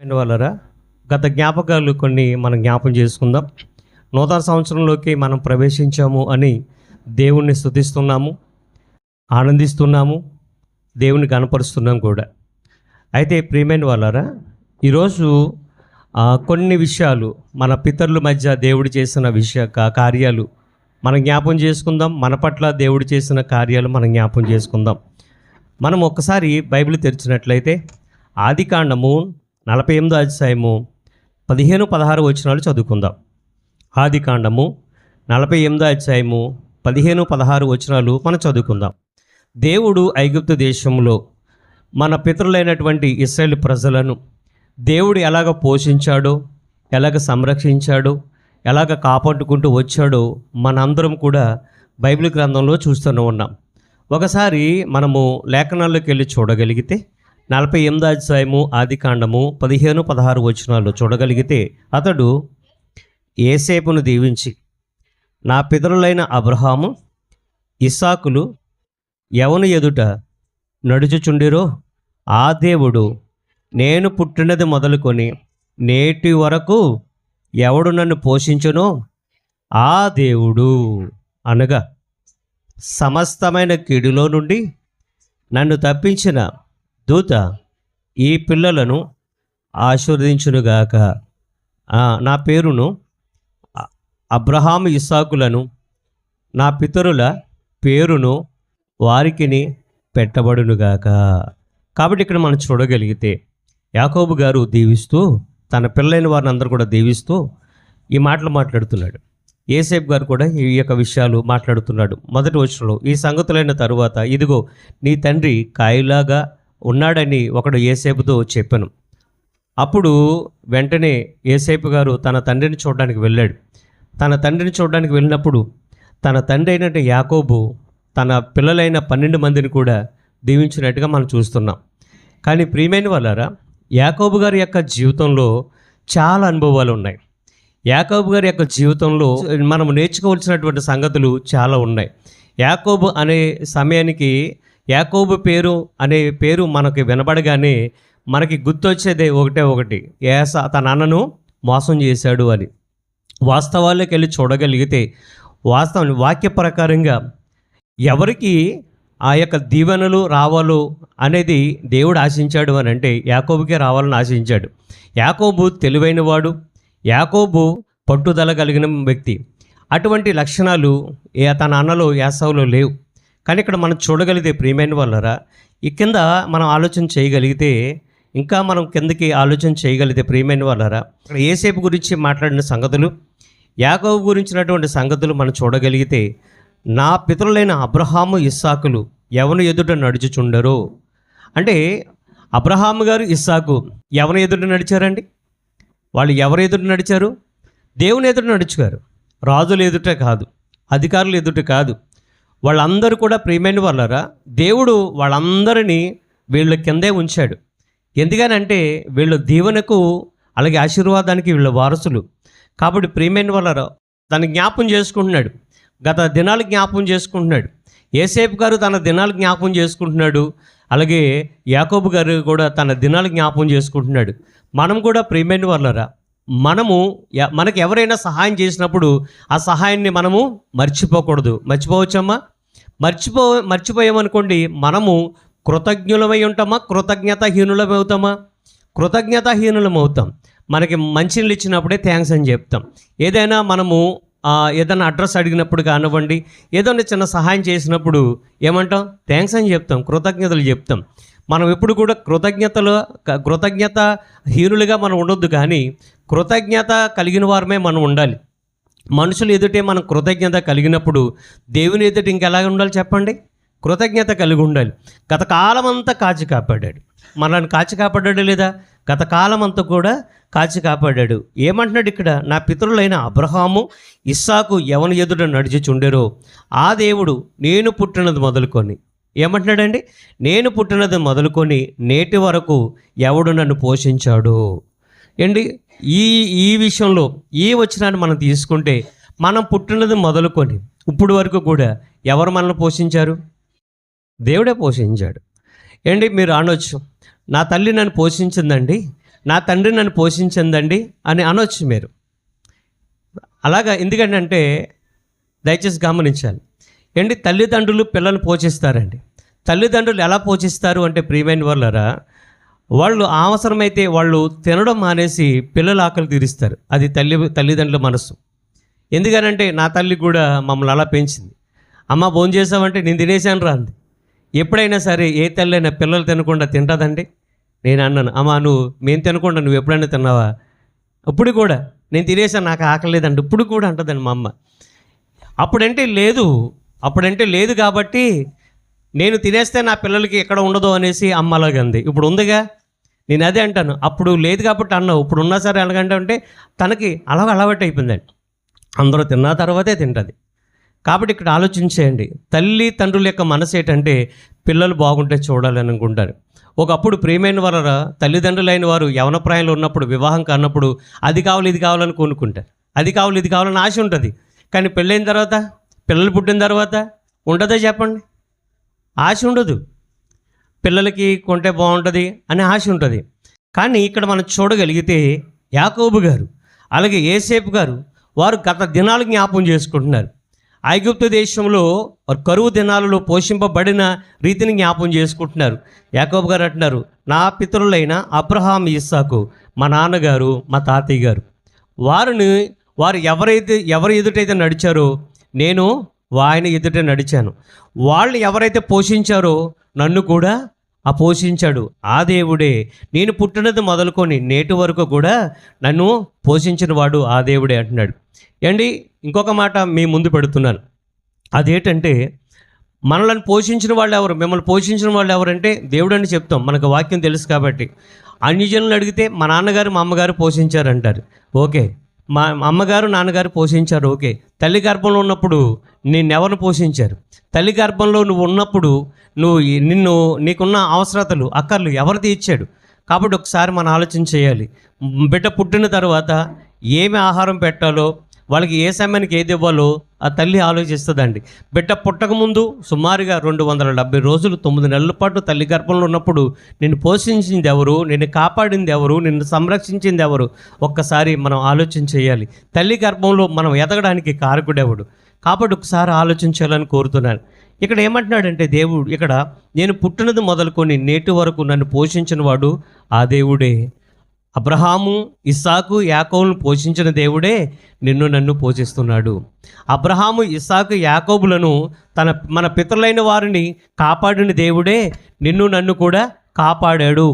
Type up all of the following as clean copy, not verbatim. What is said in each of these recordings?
And వాళ్ళరా గత జ్ఞాపకాలు కొన్ని మనం జ్ఞాపం చేసుకుందాం. నూతన సంవత్సరంలోకి మనం ప్రవేశించాము అని దేవుణ్ణి స్తుతిస్తున్నాము, ఆనందిస్తున్నాము, దేవుని గణపరుస్తున్నాం కూడా. అయితే ప్రియమైన వాళ్ళరా, ఈరోజు కొన్ని విషయాలు మన పితరుల మధ్య దేవుడు చేసిన కార్యాలు మనం జ్ఞాపం చేసుకుందాం. మన పట్ల దేవుడు చేసిన కార్యాలు మనం జ్ఞాపం చేసుకుందాం. మనం ఒక్కసారి బైబిల్ తెరిచినట్లయితే ఆదికాండము 48వ అధ్యాయము 15-16 వచనాలు చదువుకుందాం. ఆదికాండము 48వ అధ్యాయము 15-16 వచనాలు మనం చదువుకుందాం. దేవుడు ఐగుప్తు దేశంలో మన పితరులైనటువంటి ఇశ్రాయేలు ప్రజలను దేవుడు ఎలాగ పోషించాడో, ఎలాగ సంరక్షించాడో, ఎలాగ కాపాడుకుంటూ వచ్చాడో మనందరం కూడా బైబిల్ గ్రంథంలో చూస్తూనే ఉన్నాం. ఒకసారి మనము లేఖనాల్లోకి వెళ్ళి చూడగలిగితే 48వ అధ్యాయము ఆదికాండము 15-16 వచనాలు చూడగలిగితే, అతడు యోసేపును దీవించి, నా పితరులైన అబ్రహాము ఇస్సాకులు ఎవని ఎదుట నడుచుచుండిరో ఆ దేవుడు నేను పుట్టినది మొదలుకొని నేటి వరకు ఎవడు నన్ను పోషించునో ఆ దేవుడు, అనగా సమస్తమైన కీడులో నుండి నన్ను తప్పించిన దూత ఈ పిల్లలను ఆశీర్వదించునుగాక. నా పేరును అబ్రహాము ఇస్సాకులను నా పితరుల పేరును వారికిని పెట్టబడునుగాక. కాబట్టి ఇక్కడ మనం చూడగలిగితే యాకోబు గారు దీవిస్తూ, తన పిల్లలైన వారిని అందరూ కూడా దీవిస్తూ ఈ మాటలు మాట్లాడుతున్నాడు. యోసేపు గారు కూడా ఈ యొక్క విషయాలు మాట్లాడుతున్నాడు. మొదటి వచనంలో, ఈ సంగతులైన తరువాత ఇదిగో నీ తండ్రి కాయలాగా ఉన్నాడని ఒకడు యోసేపుతో చెప్పాను. అప్పుడు వెంటనే యోసేపు గారు తన తండ్రిని చూడడానికి వెళ్ళాడు. తన తండ్రిని చూడడానికి వెళ్ళినప్పుడు తన తండ్రి అయినట్టు యాకోబు తన పిల్లలైన 12 మందిని కూడా దీవించినట్టుగా మనం చూస్తున్నాం. కానీ ప్రియమైన వాళ్ళారా, యాకోబు గారి యొక్క జీవితంలో చాలా అనుభవాలు ఉన్నాయి. యాకోబు గారి యొక్క జీవితంలో మనం నేర్చుకోవాల్సినటువంటి సంగతులు చాలా ఉన్నాయి. యాకోబు అనే సమయానికి యాకోబు పేరు అనే పేరు మనకి వినబడగానే మనకి గుర్తొచ్చేదే ఒకటి, తన అన్నను మోసం చేశాడు అని. వాస్తవాల్లోకి వెళ్ళి చూడగలిగితే వాక్య ప్రకారంగా ఎవరికి ఆ యొక్క దీవెనలు రావాలో అనేది దేవుడు ఆశించాడు అని అంటే యాకోబుకే రావాలని ఆశించాడు. యాకోబు తెలివైనవాడు, యాకోబు పట్టుదల కలిగిన వ్యక్తి. అటువంటి లక్షణాలు తన అన్నలో యాసావులో లేవు. కానీ ఇక్కడ మనం చూడగలిగితే ప్రియమైన వాళ్ళరా, ఈ కింద మనం ఆలోచన చేయగలిగితే, ఇంకా మనం కిందకి ఆలోచన చేయగలిగితే ప్రియమైన వాళ్ళరా, ఇక్కడ యోసేపు గురించి మాట్లాడిన సంగతులు, యాకోబు గురించినటువంటి సంగతులు మనం చూడగలిగితే, నా పితరులైన అబ్రహాము ఇస్సాకులు ఎవని ఎదుట నడుచుచుండరో అంటే, అబ్రహాము గారు ఇస్సాకు ఎవని ఎదుట నడిచారండి? వాళ్ళు ఎవరు ఎదుట నడిచారు? దేవుని ఎదుట నడుచుకారు. రాజుల ఎదుట కాదు, అధికారుల ఎదుట కాదు. వాళ్ళందరూ కూడా ప్రియమైన వాళ్ళరా, దేవుడు వాళ్ళందరినీ వీళ్ళ కిందే ఉంచాడు. ఎందుకనంటే వీళ్ళ దీవెనకు అలాగే ఆశీర్వాదానికి వీళ్ళ వారసులు. కాబట్టి ప్రియమైన వాళ్ళరా, తన జ్ఞాపం చేసుకుంటున్నాడు, గత దినాలు జ్ఞాపం చేసుకుంటున్నాడు. యోసేపు గారు తన దినాలు జ్ఞాపం చేసుకుంటున్నాడు, అలాగే యాకోబు గారు కూడా తన దినాలు జ్ఞాపం చేసుకుంటున్నాడు. మనం కూడా ప్రియమైన వాళ్ళరా, మనకి ఎవరైనా సహాయం చేసినప్పుడు ఆ సహాయాన్ని మనము మర్చిపోకూడదు. మర్చిపోవచ్చమ్మా? మర్చిపోయామనుకోండి, మనము కృతజ్ఞులమై ఉంటామా, కృతజ్ఞతాహీనులమై అవుతామా? కృతజ్ఞతాహీనులం అవుతాం. మనకి మంచినీళ్ళు ఇచ్చినప్పుడే థ్యాంక్స్ అని చెప్తాం. ఏదైనా మనము ఏదైనా అడ్రస్ అడిగినప్పుడు కానివ్వండి, ఏదైనా చిన్న సహాయం చేసినప్పుడు ఏమంటాం? థ్యాంక్స్ అని చెప్తాం, కృతజ్ఞతలు చెప్తాం. మనం ఎప్పుడు కూడా కృతజ్ఞత హీనులుగా మనం ఉండొద్దు, కానీ కృతజ్ఞత కలిగిన వారమే మనం ఉండాలి. మనుషులు ఎదుటే మనం కృతజ్ఞత కలిగినప్పుడు దేవుని ఎదుట ఇంకెలా ఉండాలి చెప్పండి? కృతజ్ఞత కలిగి ఉండాలి. గత కాలం అంతా కాచి కాపాడాడు, మనల్ని కాచి కాపాడాడు లేదా? గత కాలం అంతా కూడా కాచి కాపాడాడు. ఏమంటున్నాడు ఇక్కడ? నా పితరులైన అబ్రహాము ఇస్సాకు ఎవని ఎదుట నడిచిచుండెరో ఆ దేవుడు నేను పుట్టినది మొదలుకొని, ఏమంటున్నాడండి? నేను పుట్టినది మొదలుకొని నేటి వరకు ఎవడు నన్ను పోషించాడు ఏంటి? ఈ విషయంలో ఈ వచనాన్ని మనం తీసుకుంటే, మనం పుట్టినది మొదలుకొని ఇప్పుడు వరకు కూడా ఎవరు మనల్ని పోషించారు? దేవుడే పోషించాడు. ఏంటి మీరు అనొచ్చు, నా తల్లి నన్ను పోషించిందండి, నా తండ్రి నన్ను పోషించిందండి అని అనొచ్చు మీరు. అలాగా ఎందుకంటే దయచేసి గమనించాలి ఏంటి, తల్లిదండ్రులు పిల్లలు పోషిస్తారండి. తల్లిదండ్రులు ఎలా పోషిస్తారు అంటే ప్రియమైన వాళ్ళరా, వాళ్ళు అవసరమైతే వాళ్ళు తినడం మానేసి పిల్లల ఆకలి తీరుస్తారు. అది తల్లిదండ్రుల మనసు. ఎందుకనంటే నా తల్లి కూడా మమ్మల్ని అలా పెంచింది. అమ్మ భోజనం చేసావంటే నేను తినేసాను రా అంది. ఎప్పుడైనా సరే ఏ తల్లి అయినా పిల్లలు తినకుండా తింటుందండి? నేను అన్నాను, అమ్మ మేము తినకుండా నువ్వు ఎప్పుడైనా తిన్నావా? ఇప్పుడు కూడా నేను తినేసాను, నాకు ఆకలేదండి, ఇప్పుడు కూడా అంటుందండి మా అమ్మ. అప్పుడంటే లేదు కాబట్టి నేను తినేస్తే నా పిల్లలకి ఎక్కడ ఉండదు అనేసి అమ్మ అలాగంది. ఇప్పుడు ఉందిగా, నేను అదే అంటాను. అప్పుడు లేదు కాబట్టి అన్నావు, ఇప్పుడు ఉన్నా సరే ఎలాగంటే తనకి అలవాటు అయిపోయిందండి. అందరూ తిన్న తర్వాతే తింటుంది. కాబట్టి ఇక్కడ ఆలోచించేయండి, తల్లి తండ్రుల యొక్క మనసు ఏంటంటే పిల్లలు బాగుంటే చూడాలని అనుకుంటారు. ఒకప్పుడు ప్రియమైన వారు తల్లిదండ్రులైన వారు యవన ప్రాయంలో ఉన్నప్పుడు, వివాహం కానప్పుడు అది కావాలి ఇది కావాలని కొనుక్కుంటారు. అది కావాలి ఇది కావాలని ఆశ ఉంటుంది. కానీ పెళ్ళైన తర్వాత, పిల్లలు పుట్టిన తర్వాత ఉంటుందో చెప్పండి? ఆశ ఉండదు. పిల్లలకి కొంటే బాగుంటుంది అనే ఆశ ఉంటుంది. కానీ ఇక్కడ మనం చూడగలిగితే యాకోబు గారు అలాగే యోసేపు గారు వారు గత దినాలు జ్ఞాపం చేసుకుంటున్నారు. ఐగుప్తు దేశంలో కరువు దినాలలో పోషింపబడిన రీతిని జ్ఞాపం చేసుకుంటున్నారు. యాకోబు గారు అంటున్నారు, నా పితరులైన అబ్రహాం, ఇస్సాకు, మా నాన్నగారు, మా తాతయ్య గారు వారు ఎవరి ఎదుటైతే నడిచారో నేను ఆయన ఎదుట నడిచాను. వాళ్ళు ఎవరైతే పోషించారో నన్ను కూడా పోషించాడు ఆ దేవుడే. నేను పుట్టినది మొదలుకొని నేటి వరకు కూడా నన్ను పోషించిన వాడు ఆ దేవుడే అంటున్నాడు. ఏండి, ఇంకొక మాట మీ ముందు పెడుతున్నాను. అదేంటంటే మనల్ని పోషించిన వాళ్ళు ఎవరు, మిమ్మల్ని పోషించిన వాళ్ళు ఎవరంటే దేవుడు అని చెప్తాం, మనకు వాక్యం తెలుసు కాబట్టి. అన్యజనులను అడిగితే మా నాన్నగారు మా అమ్మగారు పోషించారంటారు. ఓకే, మా అమ్మగారు నాన్నగారు పోషించారు. ఓకే, తల్లి గర్భంలో ఉన్నప్పుడు నిన్నెవరిని పోషించారు? తల్లి గర్భంలో నువ్వు ఉన్నప్పుడు నీకున్న అవసరతలు అక్కర్లు ఎవరు తీర్చాడు? కాబట్టి ఒకసారి మనం ఆలోచన చేయాలి. బిడ్డ పుట్టిన తర్వాత ఏమి ఆహారం పెట్టాలో, వాళ్ళకి ఏ సమయానికి ఏది ఇవ్వాలో ఆ తల్లి ఆలోచిస్తుందండి. బిడ్డ పుట్టకముందు సుమారుగా 270 రోజులు 9 నెలల పాటు తల్లి గర్భంలో ఉన్నప్పుడు నిన్ను పోషించింది ఎవరు, నిన్ను కాపాడింది ఎవరు, నిన్ను సంరక్షించింది ఎవరు? ఒక్కసారి మనం ఆలోచన చేయాలి. తల్లి గర్భంలో మనం ఎదగడానికి కారకుడెవడు? కాబట్టి ఒకసారి ఆలోచించాలని కోరుతున్నాను. ఇక్కడ ఏమంటున్నాడంటే దేవుడు, ఇక్కడ నేను పుట్టినది మొదలుకొని నేటి వరకు నన్ను పోషించిన వాడు ఆ దేవుడే. అబ్రహాము, ఇస్సాకు, యాకోబులను పోషించిన దేవుడే నన్ను పోషిస్తున్నాడు. అబ్రహాము, ఇస్సాకు, యాకోబులను మన పితరులైన వారిని కాపాడిన దేవుడే నన్ను కూడా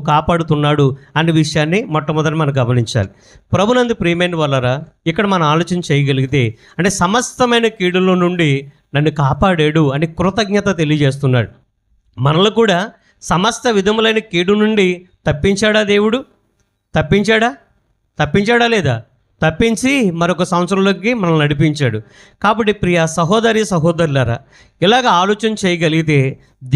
కాపాడుతున్నాడు అనే విషయాన్ని మొట్టమొదటి మనం గమనించాలి. ప్రభునందు ప్రియమైన వాళ్ళరా, ఇక్కడ మనం ఆలోచన చేయగలిగితే అంటే సమస్తమైన కీడుల నుండి నన్ను కాపాడాడు అని కృతజ్ఞత తెలియజేస్తున్నాడు. మనల్ని కూడా సమస్త విధములైన కీడు నుండి తప్పించాడా దేవుడు? తప్పించాడా లేదా? తప్పించి మరొక సంవత్సరంలోకి మనల్ని నడిపించాడు. కాబట్టి ప్రియ సహోదరులారా, ఇలాగ ఆలోచన చేయగలిగితే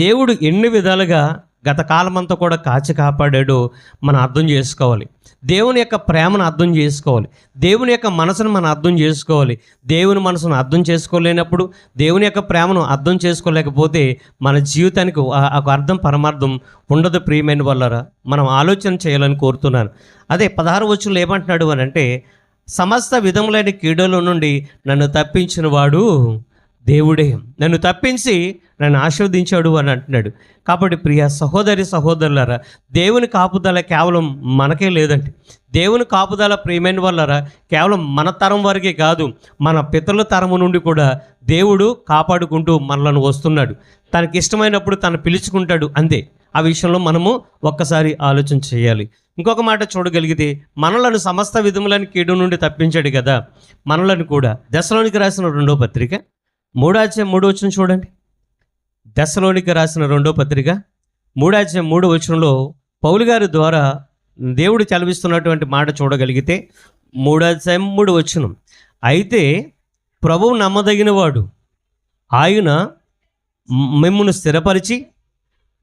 దేవుడు ఎన్ని విధాలుగా గత కాలమంతా కూడా కాపాడాడో మనం అర్థం చేసుకోవాలి. దేవుని యొక్క ప్రేమను అర్థం చేసుకోవాలి. దేవుని యొక్క మనసును మనం అర్థం చేసుకోవాలి. దేవుని మనసును అర్థం చేసుకోలేనప్పుడు, దేవుని యొక్క ప్రేమను అర్థం చేసుకోలేకపోతే మన జీవితానికి ఒక అర్థం పరమార్థం ఉండదు. ప్రియమైన వాళ్ళరా, మనం ఆలోచన చేయాలని కోరుతున్నాను. అదే 16వ వచనంలో ఏమంటున్నాడు అని అంటే, సమస్త విధములైన కీడుల నుండి నన్ను తప్పించిన వాడు దేవుడే, నన్ను తప్పించి నన్ను ఆశీర్వదించాడు అని అంటున్నాడు. కాబట్టి ప్రియ సహోదరులారా, దేవుని కాపుదల కేవలం మనకే లేదండి. దేవుని కాపుదల ప్రియమైన వాళ్ళరా కేవలం మన తరం వరకే కాదు, మన పితరుల తరము నుండి కూడా దేవుడు కాపాడుకుంటూ మనలను వస్తున్నాడు. తనకి ఇష్టమైనప్పుడు తను పిలుచుకుంటాడు, అంతే. ఆ విషయంలో మనము ఒక్కసారి ఆలోచన చేయాలి. ఇంకొక మాట చూడగలిగితే, మనలను సమస్త విధములని కీడు నుండి తప్పించాడు కదా, మనలను కూడా దశలోనికి రాసిన 2వ పత్రిక 3:3 చూడండి. దశలోనికి రాసిన 2వ పత్రిక 3:3 పౌలు గారి ద్వారా దేవుడు చలవిస్తున్నటువంటి మాట చూడగలిగితే 3:3 అయితే ప్రభువు నమ్మదగిన వాడు, ఆయన మిమ్మును స్థిరపరిచి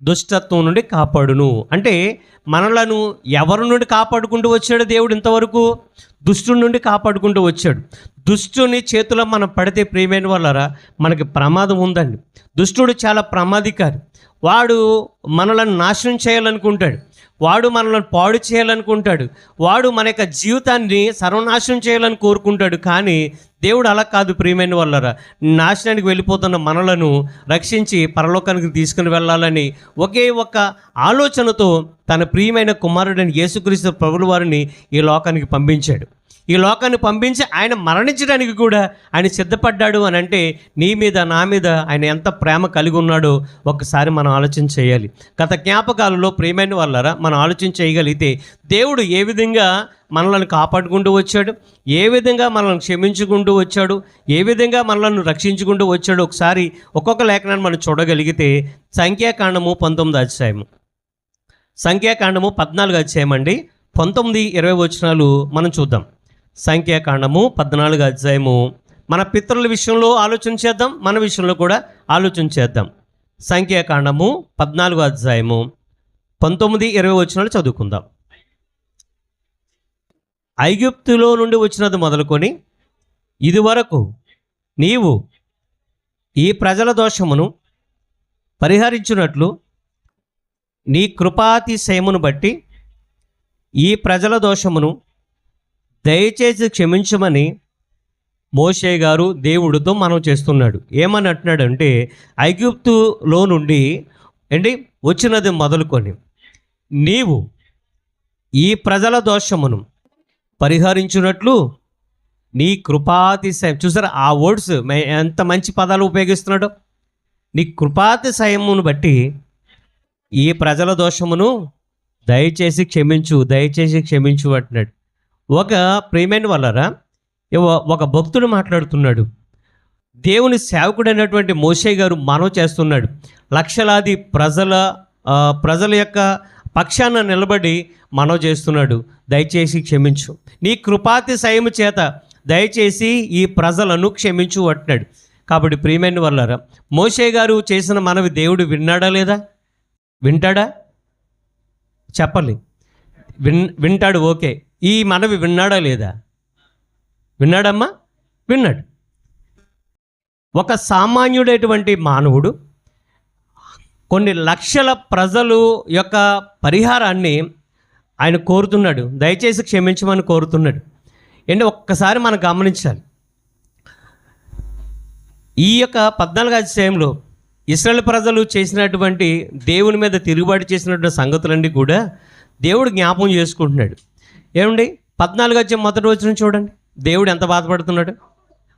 దుష్టత్వం నుండి కాపాడును. అంటే మనలను ఎవరి నుండి కాపాడుకుంటూ వచ్చాడు దేవుడు? ఇంతవరకు దుష్టుడి నుండి కాపాడుకుంటూ వచ్చాడు. దుష్టుని చేతిలో మనం పడితే ప్రియమైన వాళ్ళరా మనకి ప్రమాదం ఉందండి. దుష్టుడు చాలా ప్రమాదికారి. వాడు మనలను నాశనం చేయాలనుకుంటాడు. వాడు మనల్ని పాడు చేయాలనుకుంటాడు, వాడు మన యొక్క జీవితాన్ని సర్వనాశనం చేయాలని కోరుకుంటాడు. కానీ దేవుడు అలా కాదు ప్రియమైన వాళ్ళరా. నాశనానికి వెళ్ళిపోతున్న మనలను రక్షించి పరలోకానికి తీసుకుని వెళ్ళాలని ఒకే ఒక్క ఆలోచనతో తన ప్రియమైన కుమారుడైన యేసుక్రీస్తు ప్రభుల వారిని ఈ లోకానికి పంపించాడు. ఈ లోకాన్ని పంపించి ఆయన మరణించడానికి కూడా ఆయన సిద్ధపడ్డాడు అని అంటే నీ మీద నా మీద ఆయన ఎంత ప్రేమ కలిగి ఉన్నాడో ఒకసారి మనం ఆలోచన చేయాలి. గత జ్ఞాపకాలలో ప్రియమైన వాళ్ళరా మనం ఆలోచన చేయగలిగితే దేవుడు ఏ విధంగా మనల్ని కాపాడుకుంటూ వచ్చాడు, ఏ విధంగా మనల్ని క్షమించుకుంటూ వచ్చాడు, ఏ విధంగా మనల్ని రక్షించుకుంటూ వచ్చాడు ఒకసారి ఒక్కొక్క లేఖనాన్ని మనం చూడగలిగితే సంఖ్యాకాండము 19 అధ్యాయము, సంఖ్యాకాండము 14 అధ్యాయం అండి, 19-20 వచనాలు మనం చూద్దాం. సంఖ్యాకాండము 14 అధ్యాయము. మన పితరుల విషయంలో ఆలోచన చేద్దాం, మన విషయంలో కూడా ఆలోచన చేద్దాం. సంఖ్యాకాండము 14 అధ్యాయము 19-20 వచనాలు చదువుకుందాం. ఐగుప్తులో నుండి వచ్చినది మొదలుకొని ఇదివరకు నీవు ఈ ప్రజల దోషమును పరిహరించున్నట్లు నీ కృపాతిశయమును బట్టి ఈ ప్రజల దోషమును దయచేసి క్షమించమని మోషే గారు దేవుడితో మనం చేస్తున్నాడు. ఏమని అంటున్నాడంటే ఐగుప్తులో నుండి వచ్చినది మొదలుకొని నీవు ఈ ప్రజల దోషమును పరిహరించున్నట్లు నీ కృపాతిశయం. చూసారా ఆ వర్డ్స్ ఎంత మంచి పదాలు ఉపయోగిస్తున్నాడో. నీ కృపాతిశయమును బట్టి ఈ ప్రజల దోషమును దయచేసి క్షమించు అంటున్నాడు. ఒక ప్రియమైన వాళ్ళరా ఒక భక్తుడు మాట్లాడుతున్నాడు. దేవుని సేవకుడైనటువంటి మోషే గారు మనవి చేస్తున్నాడు. లక్షలాది ప్రజల యొక్క పక్షాన నిలబడి మనవి చేస్తున్నాడు, దయచేసి క్షమించు, నీ కృపాతిశయము చేత దయచేసి ఈ ప్రజలను క్షమించు అంటున్నాడు. కాబట్టి ప్రియమైన వాళ్ళరా మోషే గారు చేసిన మనవి దేవుడు విన్నాడా లేదా? వింటాడా? చెప్పాలి. వింటాడు. ఓకే, ఈ మనవి విన్నాడా లేదా? విన్నాడమ్మా, విన్నాడు. ఒక సామాన్యుడైనటువంటి మానవుడు కొన్ని లక్షల ప్రజలు యొక్క పరిహారాన్ని ఆయన కోరుతున్నాడు, దయచేసి క్షమించమని కోరుతున్నాడు. ఒక్కసారి మనం గమనించాలి. ఈ యొక్క 14 అధ్యాయంలో ఇశ్రాయేలు ప్రజలు చేసినటువంటి దేవుని మీద తిరుగుబాటు చేసినటువంటి సంగతులన్నీ కూడా దేవుడు జ్ఞాపకం చేసుకుంటున్నాడు. 14 అధ్యాయం మొదటి వచనం చూడండి, దేవుడు ఎంత బాధపడుతున్నాడు.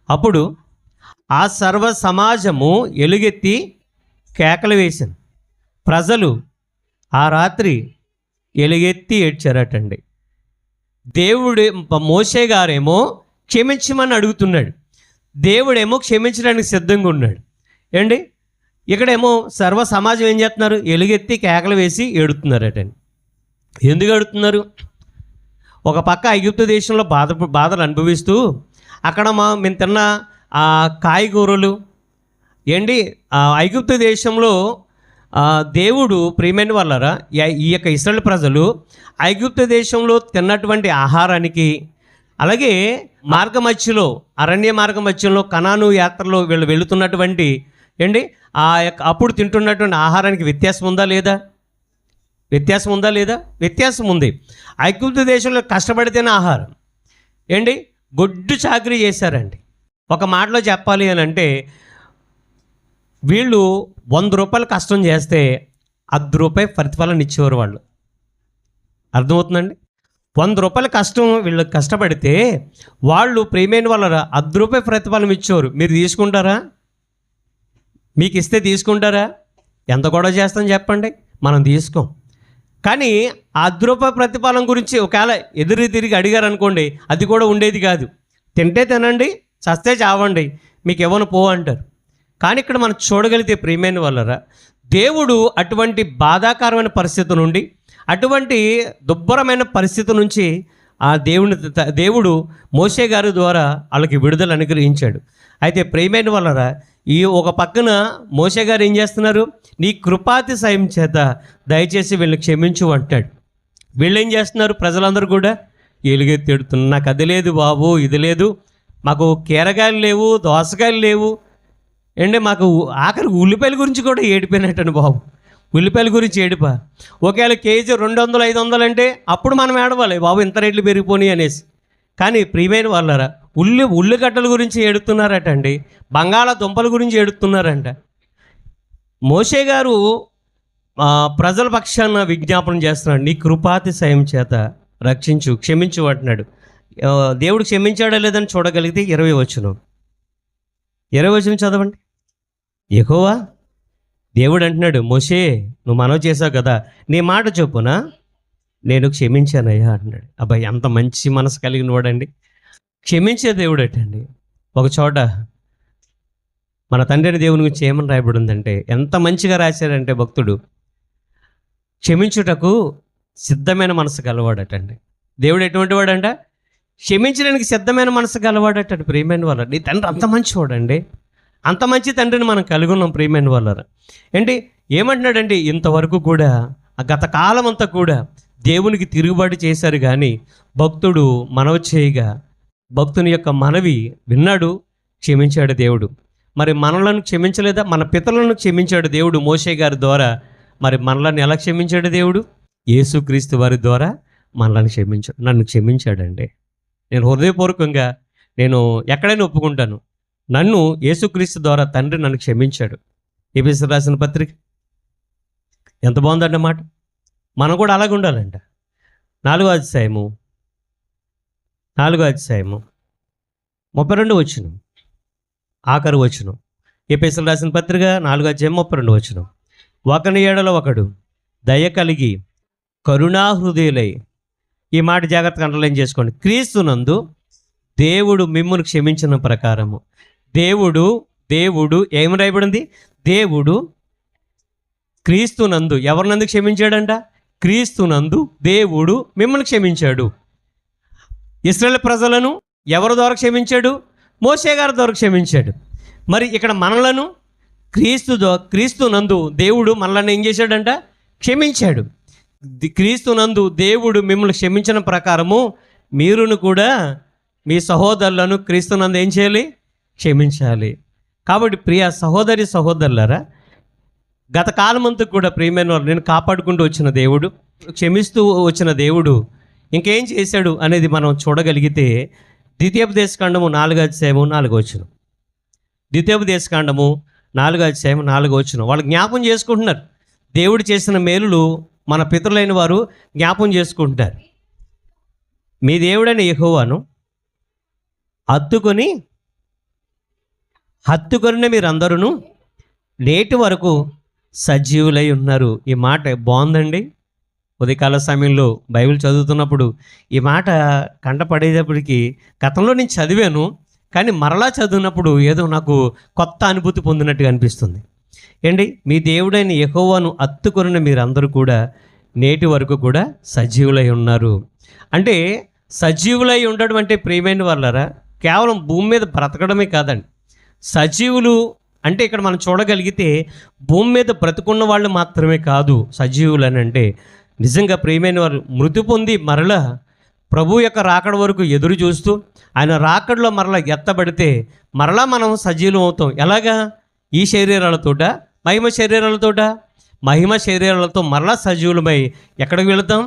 అప్పుడు ఆ సర్వ సమాజము ఎలుగెత్తి కేకలు వేశాను, ప్రజలు ఆ రాత్రి ఎలుగెత్తి ఏడ్చారటండి. దేవుడు మోషే గారేమో క్షమించమని అడుగుతున్నాడు, దేవుడేమో క్షమించడానికి సిద్ధంగా ఉన్నాడు. ఇక్కడేమో సర్వ సమాజం ఏం చేస్తున్నారు? ఎలుగెత్తి కేకలు వేసి ఏడుతున్నారటండి. ఎందుకు ఏడుతున్నారు? ఒక పక్క ఐగుప్తు దేశంలో బాధలు అనుభవిస్తూ అక్కడ మేము తిన్న కాయగూరలు ఐగుప్తు దేశంలో దేవుడు ప్రియమైన వాళ్ళరా ఈ యొక్క ఇశ్రాయేలు ప్రజలు ఐగుప్తు దేశంలో తిన్నటువంటి ఆహారానికి, అలాగే మార్గమధ్యలో అరణ్య మార్గమధ్యంలో కనాను యాత్రలో వీళ్ళు వెళుతున్నటువంటి ఆ యొక్క అప్పుడు తింటున్నటువంటి ఆహారానికి వ్యత్యాసం ఉందా లేదా? వ్యత్యాసం ఉంది. ఐగుప్తు దేశంలో కష్టపడితేనే ఆహారం. గొడ్డు చాకరీ చేశారండి. ఒక మాటలో చెప్పాలి అని అంటే వీళ్ళు 100 రూపాయలు కష్టం చేస్తే 10 రూపాయలు ప్రతిఫలం ఇచ్చేవారు వాళ్ళు. అర్థమవుతుందండి? 100 రూపాయల కష్టం వీళ్ళు కష్టపడితే వాళ్ళు ప్రియమైన వాళ్ళ 10 రూపాయలు ప్రతిఫలం ఇచ్చేవారు. మీరు తీసుకుంటారా? మీకు ఇస్తే తీసుకుంటారా? ఎంత గొడవ చేస్తాం చెప్పండి, మనం తీసుకోం. కానీ ఆ 10 రూపాయల ప్రతిఫలం గురించి ఒకవేళ ఎదురు తిరిగి అడిగారు అనుకోండి, అది కూడా ఉండేది కాదు. తింటే తినండి, చస్తే చావండి, మీకు ఇవ్వను పో అంటారు. కానీ ఇక్కడ మనం చూడగలిగితే ప్రియమైన వాళ్ళరా దేవుడు అటువంటి బాధాకరమైన పరిస్థితి నుండి, అటువంటి దుర్భరమైన పరిస్థితి నుంచి దేవుడు మోషే గారి ద్వారా వాళ్ళకి విడుదల అనుగ్రహించాడు. అయితే ప్రియమైన వాళ్ళరా ఈ ఒక పక్కన మోషే గారు ఏం చేస్తున్నారు? నీ కృపాతిశయం చేత దయచేసి వీళ్ళని క్షమించు అంటాడు. వీళ్ళు ఏం చేస్తున్నారు? ప్రజలందరూ కూడా ఎలుగెత్తిడుతున్నారు, నాకు అది లేదు బాబు, ఇది లేదు, మాకు కీరగాయలు లేవు, దోసకాయలు లేవు, మాకు ఆఖరి ఉల్లిపాయల గురించి కూడా ఏడిపోయినట్టండి బాబు. ఉల్లిపాయల గురించి ఏడుపా. ఒకవేళ కేజీ 200 500 అంటే అప్పుడు మనం ఏడవాలి, బాబు ఇంత రేట్లు పెరిగిపోయి అనేసి. కానీ ప్రియమైన వాళ్ళారా, ఉల్లిగడ్డల గురించి ఏడుతున్నారట అండి, బంగాళాదుంపల గురించి ఏడుతున్నారంట. మోషే గారు ప్రజల పక్షాన విజ్ఞాపన చేస్తున్నాడు, నీ కృపాతిశయం చేత రక్షించు, క్షమించు అంటున్నాడు. దేవుడు క్షమించాడా లేదని చూడగలిగితే 20 వచనం చదవండి. యెహోవా దేవుడు అంటున్నాడు, మోషే నువ్వు మనవి చేసావు కదా, నీ మాట చొప్పున నేను క్షమించానయ్యా అంటున్నాడు. అబ్బాయి ఎంత మంచి మనసు కలిగిన వాడండి, క్షమించే దేవుడు అటండి. ఒక చోట మన తండ్రి దేవుని గురించి ఏమని రాయబడి ఉందంటే, ఎంత మంచిగా రాశాడంటే భక్తుడు, క్షమించుటకు సిద్ధమైన మనసు గలవాడటండి. దేవుడు ఎటువంటి వాడంట? క్షమించడానికి సిద్ధమైన మనసు గలవాడటండి. ప్రియమైన వాళ్ళ, నీ తండ్రి అంత మంచివాడండి, అంత మంచి తండ్రిని మనం కలిగి ఉన్నాం. ప్రియమైన వాళ్ళరా ఏంటి ఏమంటున్నాడండి, ఇంతవరకు కూడా ఆ గత కాలం అంతా కూడా దేవునికి తిరుగుబాటు చేశారు, కానీ భక్తుడు మనవి చేయగా భక్తుని యొక్క మనవి విన్నాడు, క్షమించాడు దేవుడు. మరి మనలను క్షమించలేదా? మన పితరులను క్షమించాడు దేవుడు మోషే గారి ద్వారా. మరి మనలను ఎలా క్షమించాడు దేవుడు? యేసుక్రీస్తు వారి ద్వారా మనలను క్షమించాడు. నన్ను క్షమించాడండి. నేను హృదయపూర్వకంగా నేను ఎక్కడైనా ఒప్పుకుంటాను, నన్ను యేసుక్రీస్తు ద్వారా తండ్రి నన్ను క్షమించాడు. ఎఫెసీయులకు రాసిన పత్రిక ఎంత బాగుందన్నమాట. మనం కూడా అలాగే ఉండాలంట. 4వ అధ్యాయము 32 వచనం, ఆఖరు వచనం. ఎఫెసీయులకు రాసిన పత్రిక 4వ అధ్యాయం 32 వచనం. ఒకని ఎడల ఒకడు దయ కలిగి కరుణాహృదయులై, ఈ మాట జాగ్రత్తగా అండర్లైన్ చేసుకోండి, క్రీస్తునందు దేవుడు మిమ్మును క్షమించిన ప్రకారము. దేవుడు ఏమి రాయబడింది? దేవుడు క్రీస్తునందు ఎవరినందు క్షమించాడంట? క్రీస్తునందు దేవుడు మిమ్మల్ని క్షమించాడు. ఇశ్రాయేలు ప్రజలను ఎవరి ద్వారా క్షమించాడు? మోషే గారి ద్వారా క్షమించాడు. మరి ఇక్కడ మనలను క్రీస్తునందు దేవుడు మనల్ని ఏం చేశాడంట? క్షమించాడు. క్రీస్తునందు దేవుడు మిమ్మల్ని క్షమించిన ప్రకారము మీరును కూడా మీ సహోదరులను క్రీస్తునందు ఏం చేయాలి? క్షమించాలి. కాబట్టి ప్రియ సహోదరి సహోదరులారా, గత కాలమంతా కూడా ప్రియమైన వాళ్ళు నేను కాపాడుకుంటూ వచ్చిన దేవుడు, క్షమిస్తూ వచ్చిన దేవుడు ఇంకేం చేశాడు అనేది మనం చూడగలిగితే, ద్వితీయోపదేశకాండము 4వ అధ్యాయము 4వ వచనం. ద్వితీయోపదేశకాండము 4వ అధ్యాయం 4వ వచనం. వాళ్ళు జ్ఞాపం చేసుకుంటున్నారు, దేవుడు చేసిన మేలులు మన పితరులైన వారు జ్ఞాపం చేసుకుంటున్నారు. మీ దేవుడైన యెహోవాను హత్తుకొని మీరందరూ నేటి వరకు సజీవులై ఉన్నారు. ఈ మాట బాగుందండి. ఉదయకాల సమయంలో బైబిల్ చదువుతున్నప్పుడు ఈ మాట కంటపడేటప్పటికి, గతంలో నేను చదివాను కానీ మరలా చదివినప్పుడు ఏదో నాకు కొత్త అనుభూతి పొందినట్టుగా అనిపిస్తుంది. ఏంటి, మీ దేవుడైన యెహోవాను హత్తుకొని మీరందరూ కూడా నేటి వరకు కూడా సజీవులై ఉన్నారు. అంటే సజీవులై ఉండడం అంటే ప్రియమైన వాళ్ళరా కేవలం భూమి మీద బ్రతకడమే కాదండి. సజీవులు అంటే ఇక్కడ మనం చూడగలిగితే భూమి మీద బ్రతుకున్న వాళ్ళు మాత్రమే కాదు సజీవులు అని అంటే. నిజంగా ప్రియమైన వారు మృతి పొంది మరలా ప్రభు యొక్క రాకడ వరకు ఎదురు చూస్తూ ఆయన రాకడలో మరలా ఎత్తబడితే మరలా మనం సజీవులు అవుతాం. ఎలాగా? ఈ శరీరాలతోట, మహిమ శరీరాలతో మరలా సజీవులమై ఎక్కడికి వెళతాం?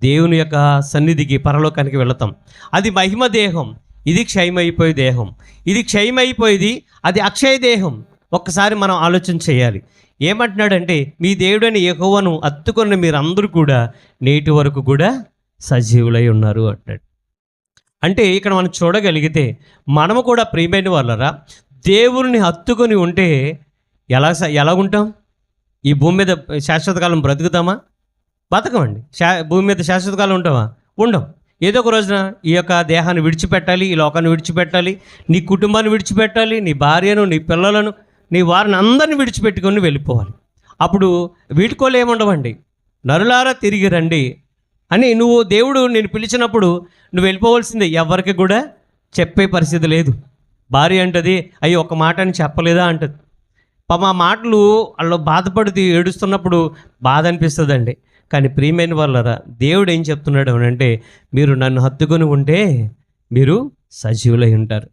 దేవుని యొక్క సన్నిధికి, పరలోకానికి వెళతాం. అది మహిమ దేహం, ఇది క్షయమైపోయే దేహం. ఇది క్షయమైపోయేది, అది అక్షయ దేహం. ఒక్కసారి మనం ఆలోచన చేయాలి. ఏమంటున్నాడంటే, మీ దేవుడైన యెహోవాను హత్తుకొని మీరందరూ కూడా నేటి వరకు కూడా సజీవులై ఉన్నారు అంటాడు. అంటే ఇక్కడ మనం చూడగలిగితే మనము కూడా ప్రియమైన వాళ్ళరా దేవుని హత్తుకొని ఉంటే ఎలా ఉంటాం? ఈ భూమి మీద శాశ్వతకాలం బ్రతుకుతామా? బతకమండి. భూమి మీద శాశ్వతకాలం ఉంటామా? ఉండం. ఏదో ఒక రోజున ఈ యొక్క దేహాన్ని విడిచిపెట్టాలి, ఈ లోకాన్ని విడిచిపెట్టాలి, నీ కుటుంబాన్ని విడిచిపెట్టాలి, నీ భార్యను, నీ పిల్లలను, నీ వారిని అందరిని విడిచిపెట్టుకొని వెళ్ళిపోవాలి. అప్పుడు వీటికోలు ఏముండవండి. నరులారా తిరిగి రండి అని దేవుడు నేను పిలిచినప్పుడు నువ్వు వెళ్ళిపోవాల్సిందే. ఎవరికి కూడా చెప్పే పరిస్థితి లేదు. భార్య అంటది, అయ్యో ఒక మాట అని చెప్పలేదా అంటది. మా మాటలు వాళ్ళు బాధపడుతూ ఏడుస్తున్నప్పుడు బాధ అనిపిస్తుందండి. కానీ ప్రియమైన వాళ్ళరా దేవుడు ఏం చెప్తున్నాడు అని అంటే, మీరు నన్ను హత్తుకొని ఉంటే మీరు సజీవులై ఉంటారు.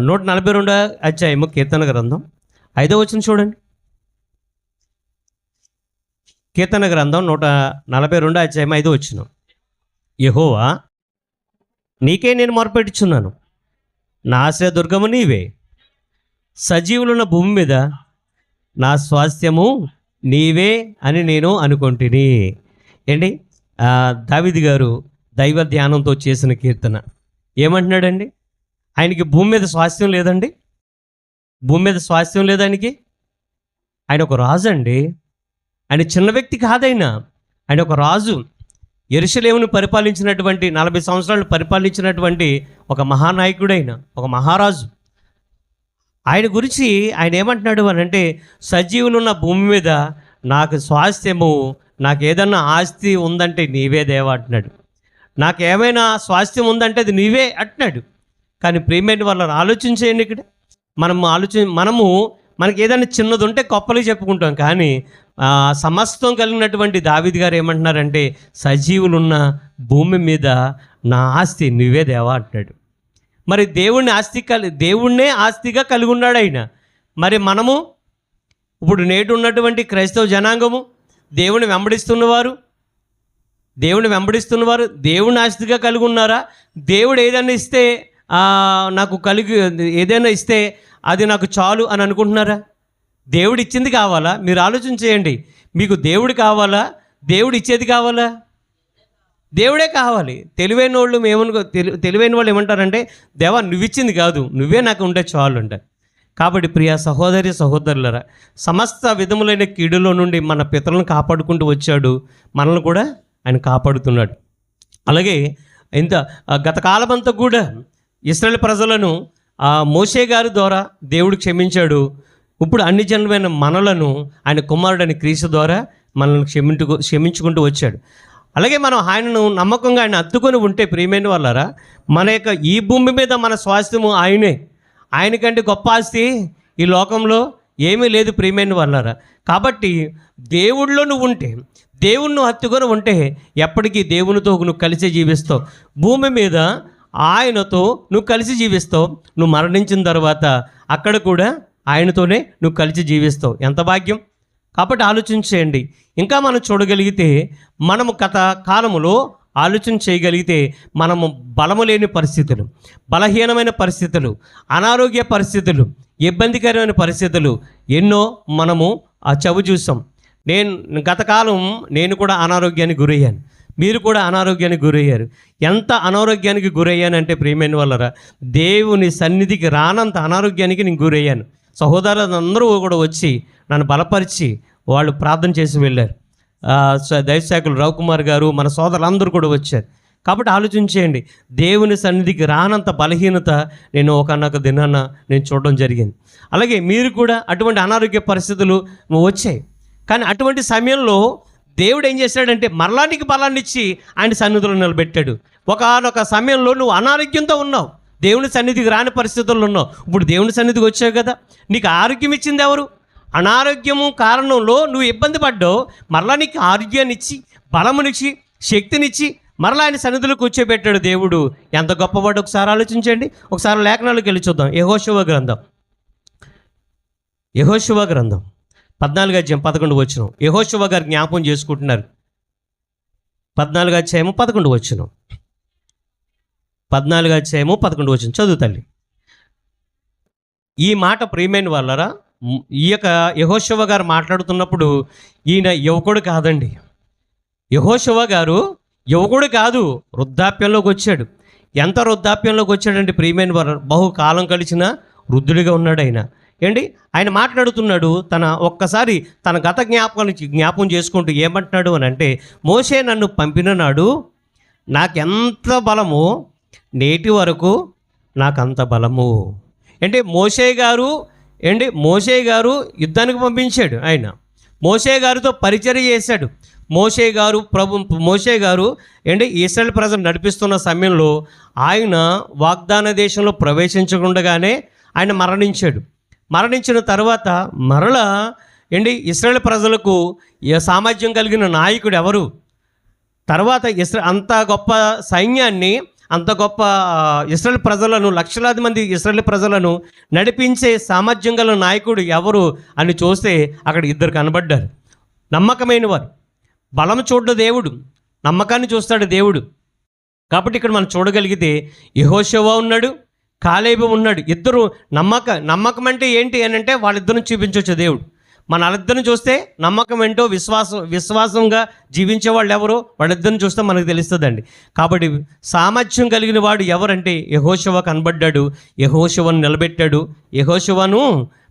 142వ అధ్యాయము కీర్తన గ్రంథం 5వ వచనం చూడండి. కీర్తన గ్రంథం 142 అధ్యాయం 5 వచనం. యెహోవా, నీకే నేను మొరపెట్టుచున్నాను, నా ఆశ్రయదుర్గము నీవే, సజీవులున్న భూమి మీద నా స్వాస్థ్యము నీవే అని నేను అనుకుంటుని. ఏంటి దావీదు గారు దైవ ధ్యానంతో చేసిన కీర్తన. ఏమంటున్నాడండి? ఆయనకి భూమి మీద స్వాస్థ్యం లేదండి. భూమి మీద స్వాస్థ్యం లేదు ఆయనకి. ఆయన ఒక రాజు అండి. ఆయన చిన్న వ్యక్తి కాదైనా, ఆయన ఒక రాజు. యెరూషలేమును పరిపాలించినటువంటి 40 సంవత్సరాలు పరిపాలించినటువంటి ఒక మహానాయకుడైన ఒక మహారాజు. ఆయన గురించి ఆయన ఏమంటున్నాడు అని అంటే, సజీవులున్న భూమి మీద నాకు స్వాస్థ్యము, నాకు ఏదన్నా ఆస్తి ఉందంటే నీవే దేవా అంటున్నాడు. నాకు ఏమైనా స్వాస్థ్యం ఉందంటే అది నీవే అంటున్నాడు. కానీ ప్రియమైన వాళ్ళని ఆలోచించేయండి. ఇక్కడ మనము మనకి ఏదైనా చిన్నది ఉంటే గొప్పలు చెప్పుకుంటాం. కానీ సమస్తం కలిగినటువంటి దావీదు గారు ఏమంటున్నారంటే, సజీవులున్న భూమి మీద నా ఆస్తి నువ్వే దేవా అంటున్నాడు. మరి దేవుణ్ణే ఆస్తిగా కలిగి ఉన్నాడు ఆయన. మరి మనము ఇప్పుడు నేటి ఉన్నటువంటి క్రైస్తవ జనాంగము దేవుని వెంబడిస్తున్నవారు దేవుని ఆస్తిగా కలిగి ఉన్నారా? దేవుడు ఏదైనా ఇస్తే ఏదైనా ఇస్తే అది నాకు చాలు అని అనుకుంటున్నారా? దేవుడు ఇచ్చింది కావాలా? మీరు ఆలోచన చేయండి. మీకు దేవుడు కావాలా, దేవుడు ఇచ్చేది కావాలా? దేవుడే కావాలి. తెలివైన వాళ్ళు ఏమంటారంటే, దేవా నువ్వు ఇచ్చింది కాదు, నువ్వే నాకు ఉంటే చాలు అంటారు. కాబట్టి ప్రియ సహోదరులరా, సమస్త విధములైన కీడులో నుండి మన పితరులను కాపాడుకుంటూ వచ్చాడు. మనల్ని కూడా ఆయన కాపాడుతున్నాడు. అలాగే గత కాలమంతా కూడా ఇశ్రాయేలు ప్రజలను మోషే గారి ద్వారా దేవుడు క్షమించాడు. ఇప్పుడు అన్ని జనులైన మనలను ఆయన కుమారుడని క్రీస్తు ద్వారా మనల్ని క్షమించుకుంటూ వచ్చాడు. అలాగే మనం ఆయనను నమ్మకంగా ఆయన అత్తుకొని ఉంటే ప్రియమైన వాళ్ళారా, మన యొక్క ఈ భూమి మీద మన స్వాస్థ్యము ఆయనే. ఆయనకంటే గొప్ప ఆస్తి ఈ లోకంలో ఏమీ లేదు ప్రియమైన వాళ్ళారా. కాబట్టి దేవుడిలో నువ్వు ఉంటే, దేవుణ్ణి హత్తుకొని ఉంటే ఎప్పటికీ దేవునితో నువ్వు కలిసి జీవిస్తావు. భూమి మీద ఆయనతో నువ్వు కలిసి జీవిస్తావు. నువ్వు మరణించిన తర్వాత అక్కడ కూడా ఆయనతోనే నువ్వు కలిసి జీవిస్తావు. ఎంత భాగ్యం! కాబట్టి ఆలోచించేయండి. ఇంకా మనం చూడగలిగితే, మనము గత కాలములో ఆలోచన చేయగలిగితే, మనము బలము లేని పరిస్థితులు, బలహీనమైన పరిస్థితులు, అనారోగ్య పరిస్థితులు, ఇబ్బందికరమైన పరిస్థితులు ఎన్నో మనము చవి చూసాం. నేను కూడా అనారోగ్యానికి గురయ్యాను. మీరు కూడా అనారోగ్యానికి గురయ్యారు. ఎంత అనారోగ్యానికి గురయ్యానంటే ప్రియమైన వాళ్ళరా, దేవుని సన్నిధికి రానంత అనారోగ్యానికి నేను గురయ్యాను. సహోదరులందరూ కూడా వచ్చి నన్ను బలపరిచి వాళ్ళు ప్రార్థన చేసి వెళ్ళారు. దైవసేవకులు రవికుమార్ గారు, మన సోదరులందరూ కూడా వచ్చారు. కాబట్టి ఆలోచించేయండి, దేవుని సన్నిధికి రానంత బలహీనత నేను ఒకనొక దినాన నేను చూడడం జరిగింది. అలాగే మీరు కూడా అటువంటి అనారోగ్య పరిస్థితులు వచ్చాయి. కానీ అటువంటి సమయంలో దేవుడు ఏం చేశాడంటే, మరలా నీకు బలాన్ని ఇచ్చి ఆయన సన్నిధిలో నిలబెట్టాడు. ఒకనొక సమయంలో నువ్వు అనారోగ్యంతో ఉన్నావు, దేవుని సన్నిధికి రాని పరిస్థితుల్లో ఉన్నావు. ఇప్పుడు దేవుని సన్నిధికి వచ్చావు కదా, నీకు ఆరోగ్యం ఇచ్చింది ఎవరు? అనారోగ్యము కారణంలో నువ్వు ఇబ్బంది పడ్డావు. మరలా నీకు ఆరోగ్యాన్ని ఇచ్చి, బలమునిచ్చి, శక్తినిచ్చి మరలా ఆయన సన్నిధిలో కూర్చోబెట్టాడు దేవుడు. ఎంత గొప్పవాడు ఒకసారి ఆలోచించండి. ఒకసారి లేఖనాలకు వెళ్ళి చూద్దాం. యెహోషువ గ్రంథం 14 అధ్యాయం 11 వచనం. యెహోషువ గారు జ్ఞాపకం చేసుకుంటున్నారు. 14 అధ్యాయము 11 వచనం. 14 అధ్యాయము 11 వచనం చదువు తల్లి. ఈ మాట ప్రియమైన వాళ్ళరా, ఈ యొక్క యెహోషువ గారు మాట్లాడుతున్నప్పుడు ఈయన యువకుడు కాదండి. యెహోషువ గారు యువకుడు కాదు, వృద్ధాప్యంలోకి వచ్చాడు. ఎంత వృద్ధాప్యంలోకి వచ్చాడంటే ప్రియమైన వారు, బహుకాలం కలిసిన వృద్ధుడిగా ఉన్నాడు ఆయన. ఆయన మాట్లాడుతున్నాడు. ఒక్కసారి తన గత జ్ఞాపకం చేసుకుంటూ ఏమంటున్నాడు అని అంటే, మోషే నన్ను పంపిన నాడు నాకెంత బలము, నేటి వరకు నాకంత బలము. మోషే గారు యుద్ధానికి పంపించాడు. ఆయన మోషే గారితో పరిచర్య చేశాడు. మోషే గారు ఇశ్రాయేలు ప్రజలు నడిపిస్తున్న సమయంలో ఆయన వాగ్దాన దేశంలో ప్రవేశించకుండానే ఆయన మరణించిన తర్వాత మరలా ఇశ్రాయేలు ప్రజలకు సామర్థ్యం కలిగిన నాయకుడు ఎవరు? తర్వాత అంత గొప్ప సైన్యాన్ని, అంత గొప్ప ఇశ్రాయేలు ప్రజలను, లక్షలాది మంది ఇశ్రాయేలు ప్రజలను నడిపించే సామర్థ్యం గల నాయకుడు ఎవరు అని చూస్తే అక్కడ ఇద్దరు కనబడ్డారు. నమ్మకమైన వారు, బలం చూడ్డు దేవుడు, నమ్మకాన్ని చూస్తాడు దేవుడు. కాబట్టి ఇక్కడ మనం చూడగలిగితే యెహోషువ ఉన్నాడు, కాలేబు ఉన్నాడు. ఇద్దరు నమ్మకం అంటే ఏంటి అని అంటే వాళ్ళిద్దరిని చూపించవచ్చు దేవుడు. మన వాళ్ళిద్దరిని చూస్తే నమ్మకం ఏంటో, విశ్వాసంగా జీవించే వాళ్ళు ఎవరో వాళ్ళిద్దరిని చూస్తే మనకు తెలుస్తుందండి. కాబట్టి సామర్థ్యం కలిగిన వాడు ఎవరంటే యెహోషువ కనబడ్డాడు, యెహోషువను నిలబెట్టాడు, యెహోషువను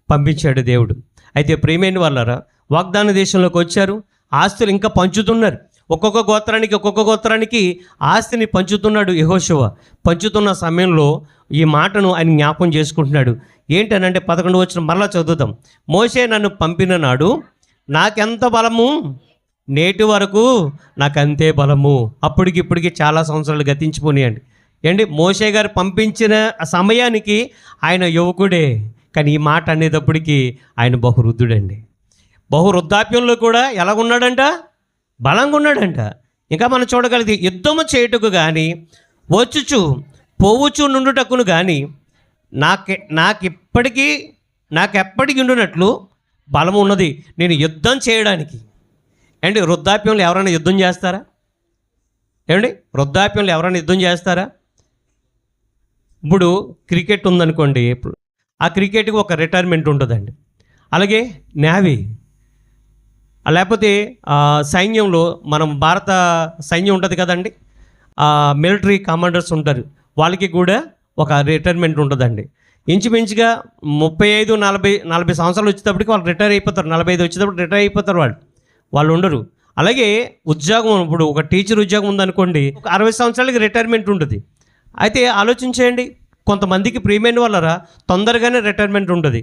పంపించాడు దేవుడు. అయితే ప్రియమైన వాళ్ళారా, వాగ్దాన దేశంలోకి వచ్చారు, ఆస్తులు ఇంకా పంచుతున్నారు. ఒక్కొక్క గోత్రానికి ఆస్తిని పంచుతున్నాడు యెహోషువ. పంచుతున్న సమయంలో ఈ మాటను ఆయన జ్ఞాపకం చేసుకుంటున్నాడు. ఏంటనంటే 11 వచనం మరలా చదువుతాం. మోషే నన్ను పంపిన నాడు నాకెంత బలము, నేటి వరకు నాకంతే బలము. ఇప్పటికి చాలా సంవత్సరాలు గతించిపోయాయండి. ఏంటి, మోషే గారు పంపించిన సమయానికి ఆయన యువకుడే, కానీ ఈ మాట అనేటప్పటికీ ఆయన బహువృద్ధుడండి. బహువృద్ధాప్యంలో కూడా ఎలాగున్నాడంట, బలంగా ఉన్నాడంట. ఇంకా మనం చూడగలిగితే యుద్ధము చేయుటకు కానీ పోవుచు నుండుటకును కానీ నాకెప్పటికీ ఉండునట్లు బలం ఉన్నది నేను యుద్ధం చేయడానికి. ఏంటి, వృద్ధాప్యంలో ఎవరైనా యుద్ధం చేస్తారా? ఏమండి, వృద్ధాప్యంలో ఎవరైనా యుద్ధం చేస్తారా? ఇప్పుడు క్రికెట్ ఉందనుకోండి, ఆ క్రికెట్కి ఒక రిటైర్మెంట్ ఉంటుందండి. అలాగే నేవీ, లేకపోతే సైన్యంలో మనం భారత సైన్యం ఉంటుంది కదండి, మిలిటరీ కమాండర్స్ ఉంటారు, వాళ్ళకి కూడా ఒక రిటైర్మెంట్ ఉంటుందండి. ఇంచుమించుగా 35-40 సంవత్సరాలు వచ్చేటప్పటికి వాళ్ళు రిటైర్ అయిపోతారు. 45 వచ్చేటప్పుడు రిటైర్ అయిపోతారు వాళ్ళు ఉండరు. అలాగే ఉద్యోగం, ఇప్పుడు ఒక టీచర్ ఉద్యోగం ఉందనుకోండి, ఒక 60 సంవత్సరాలకి రిటైర్మెంట్ ఉంటుంది. అయితే ఆలోచించేయండి, కొంతమందికి ప్రియమైన వాళ్ళరా తొందరగానే రిటైర్మెంట్ ఉంటుంది.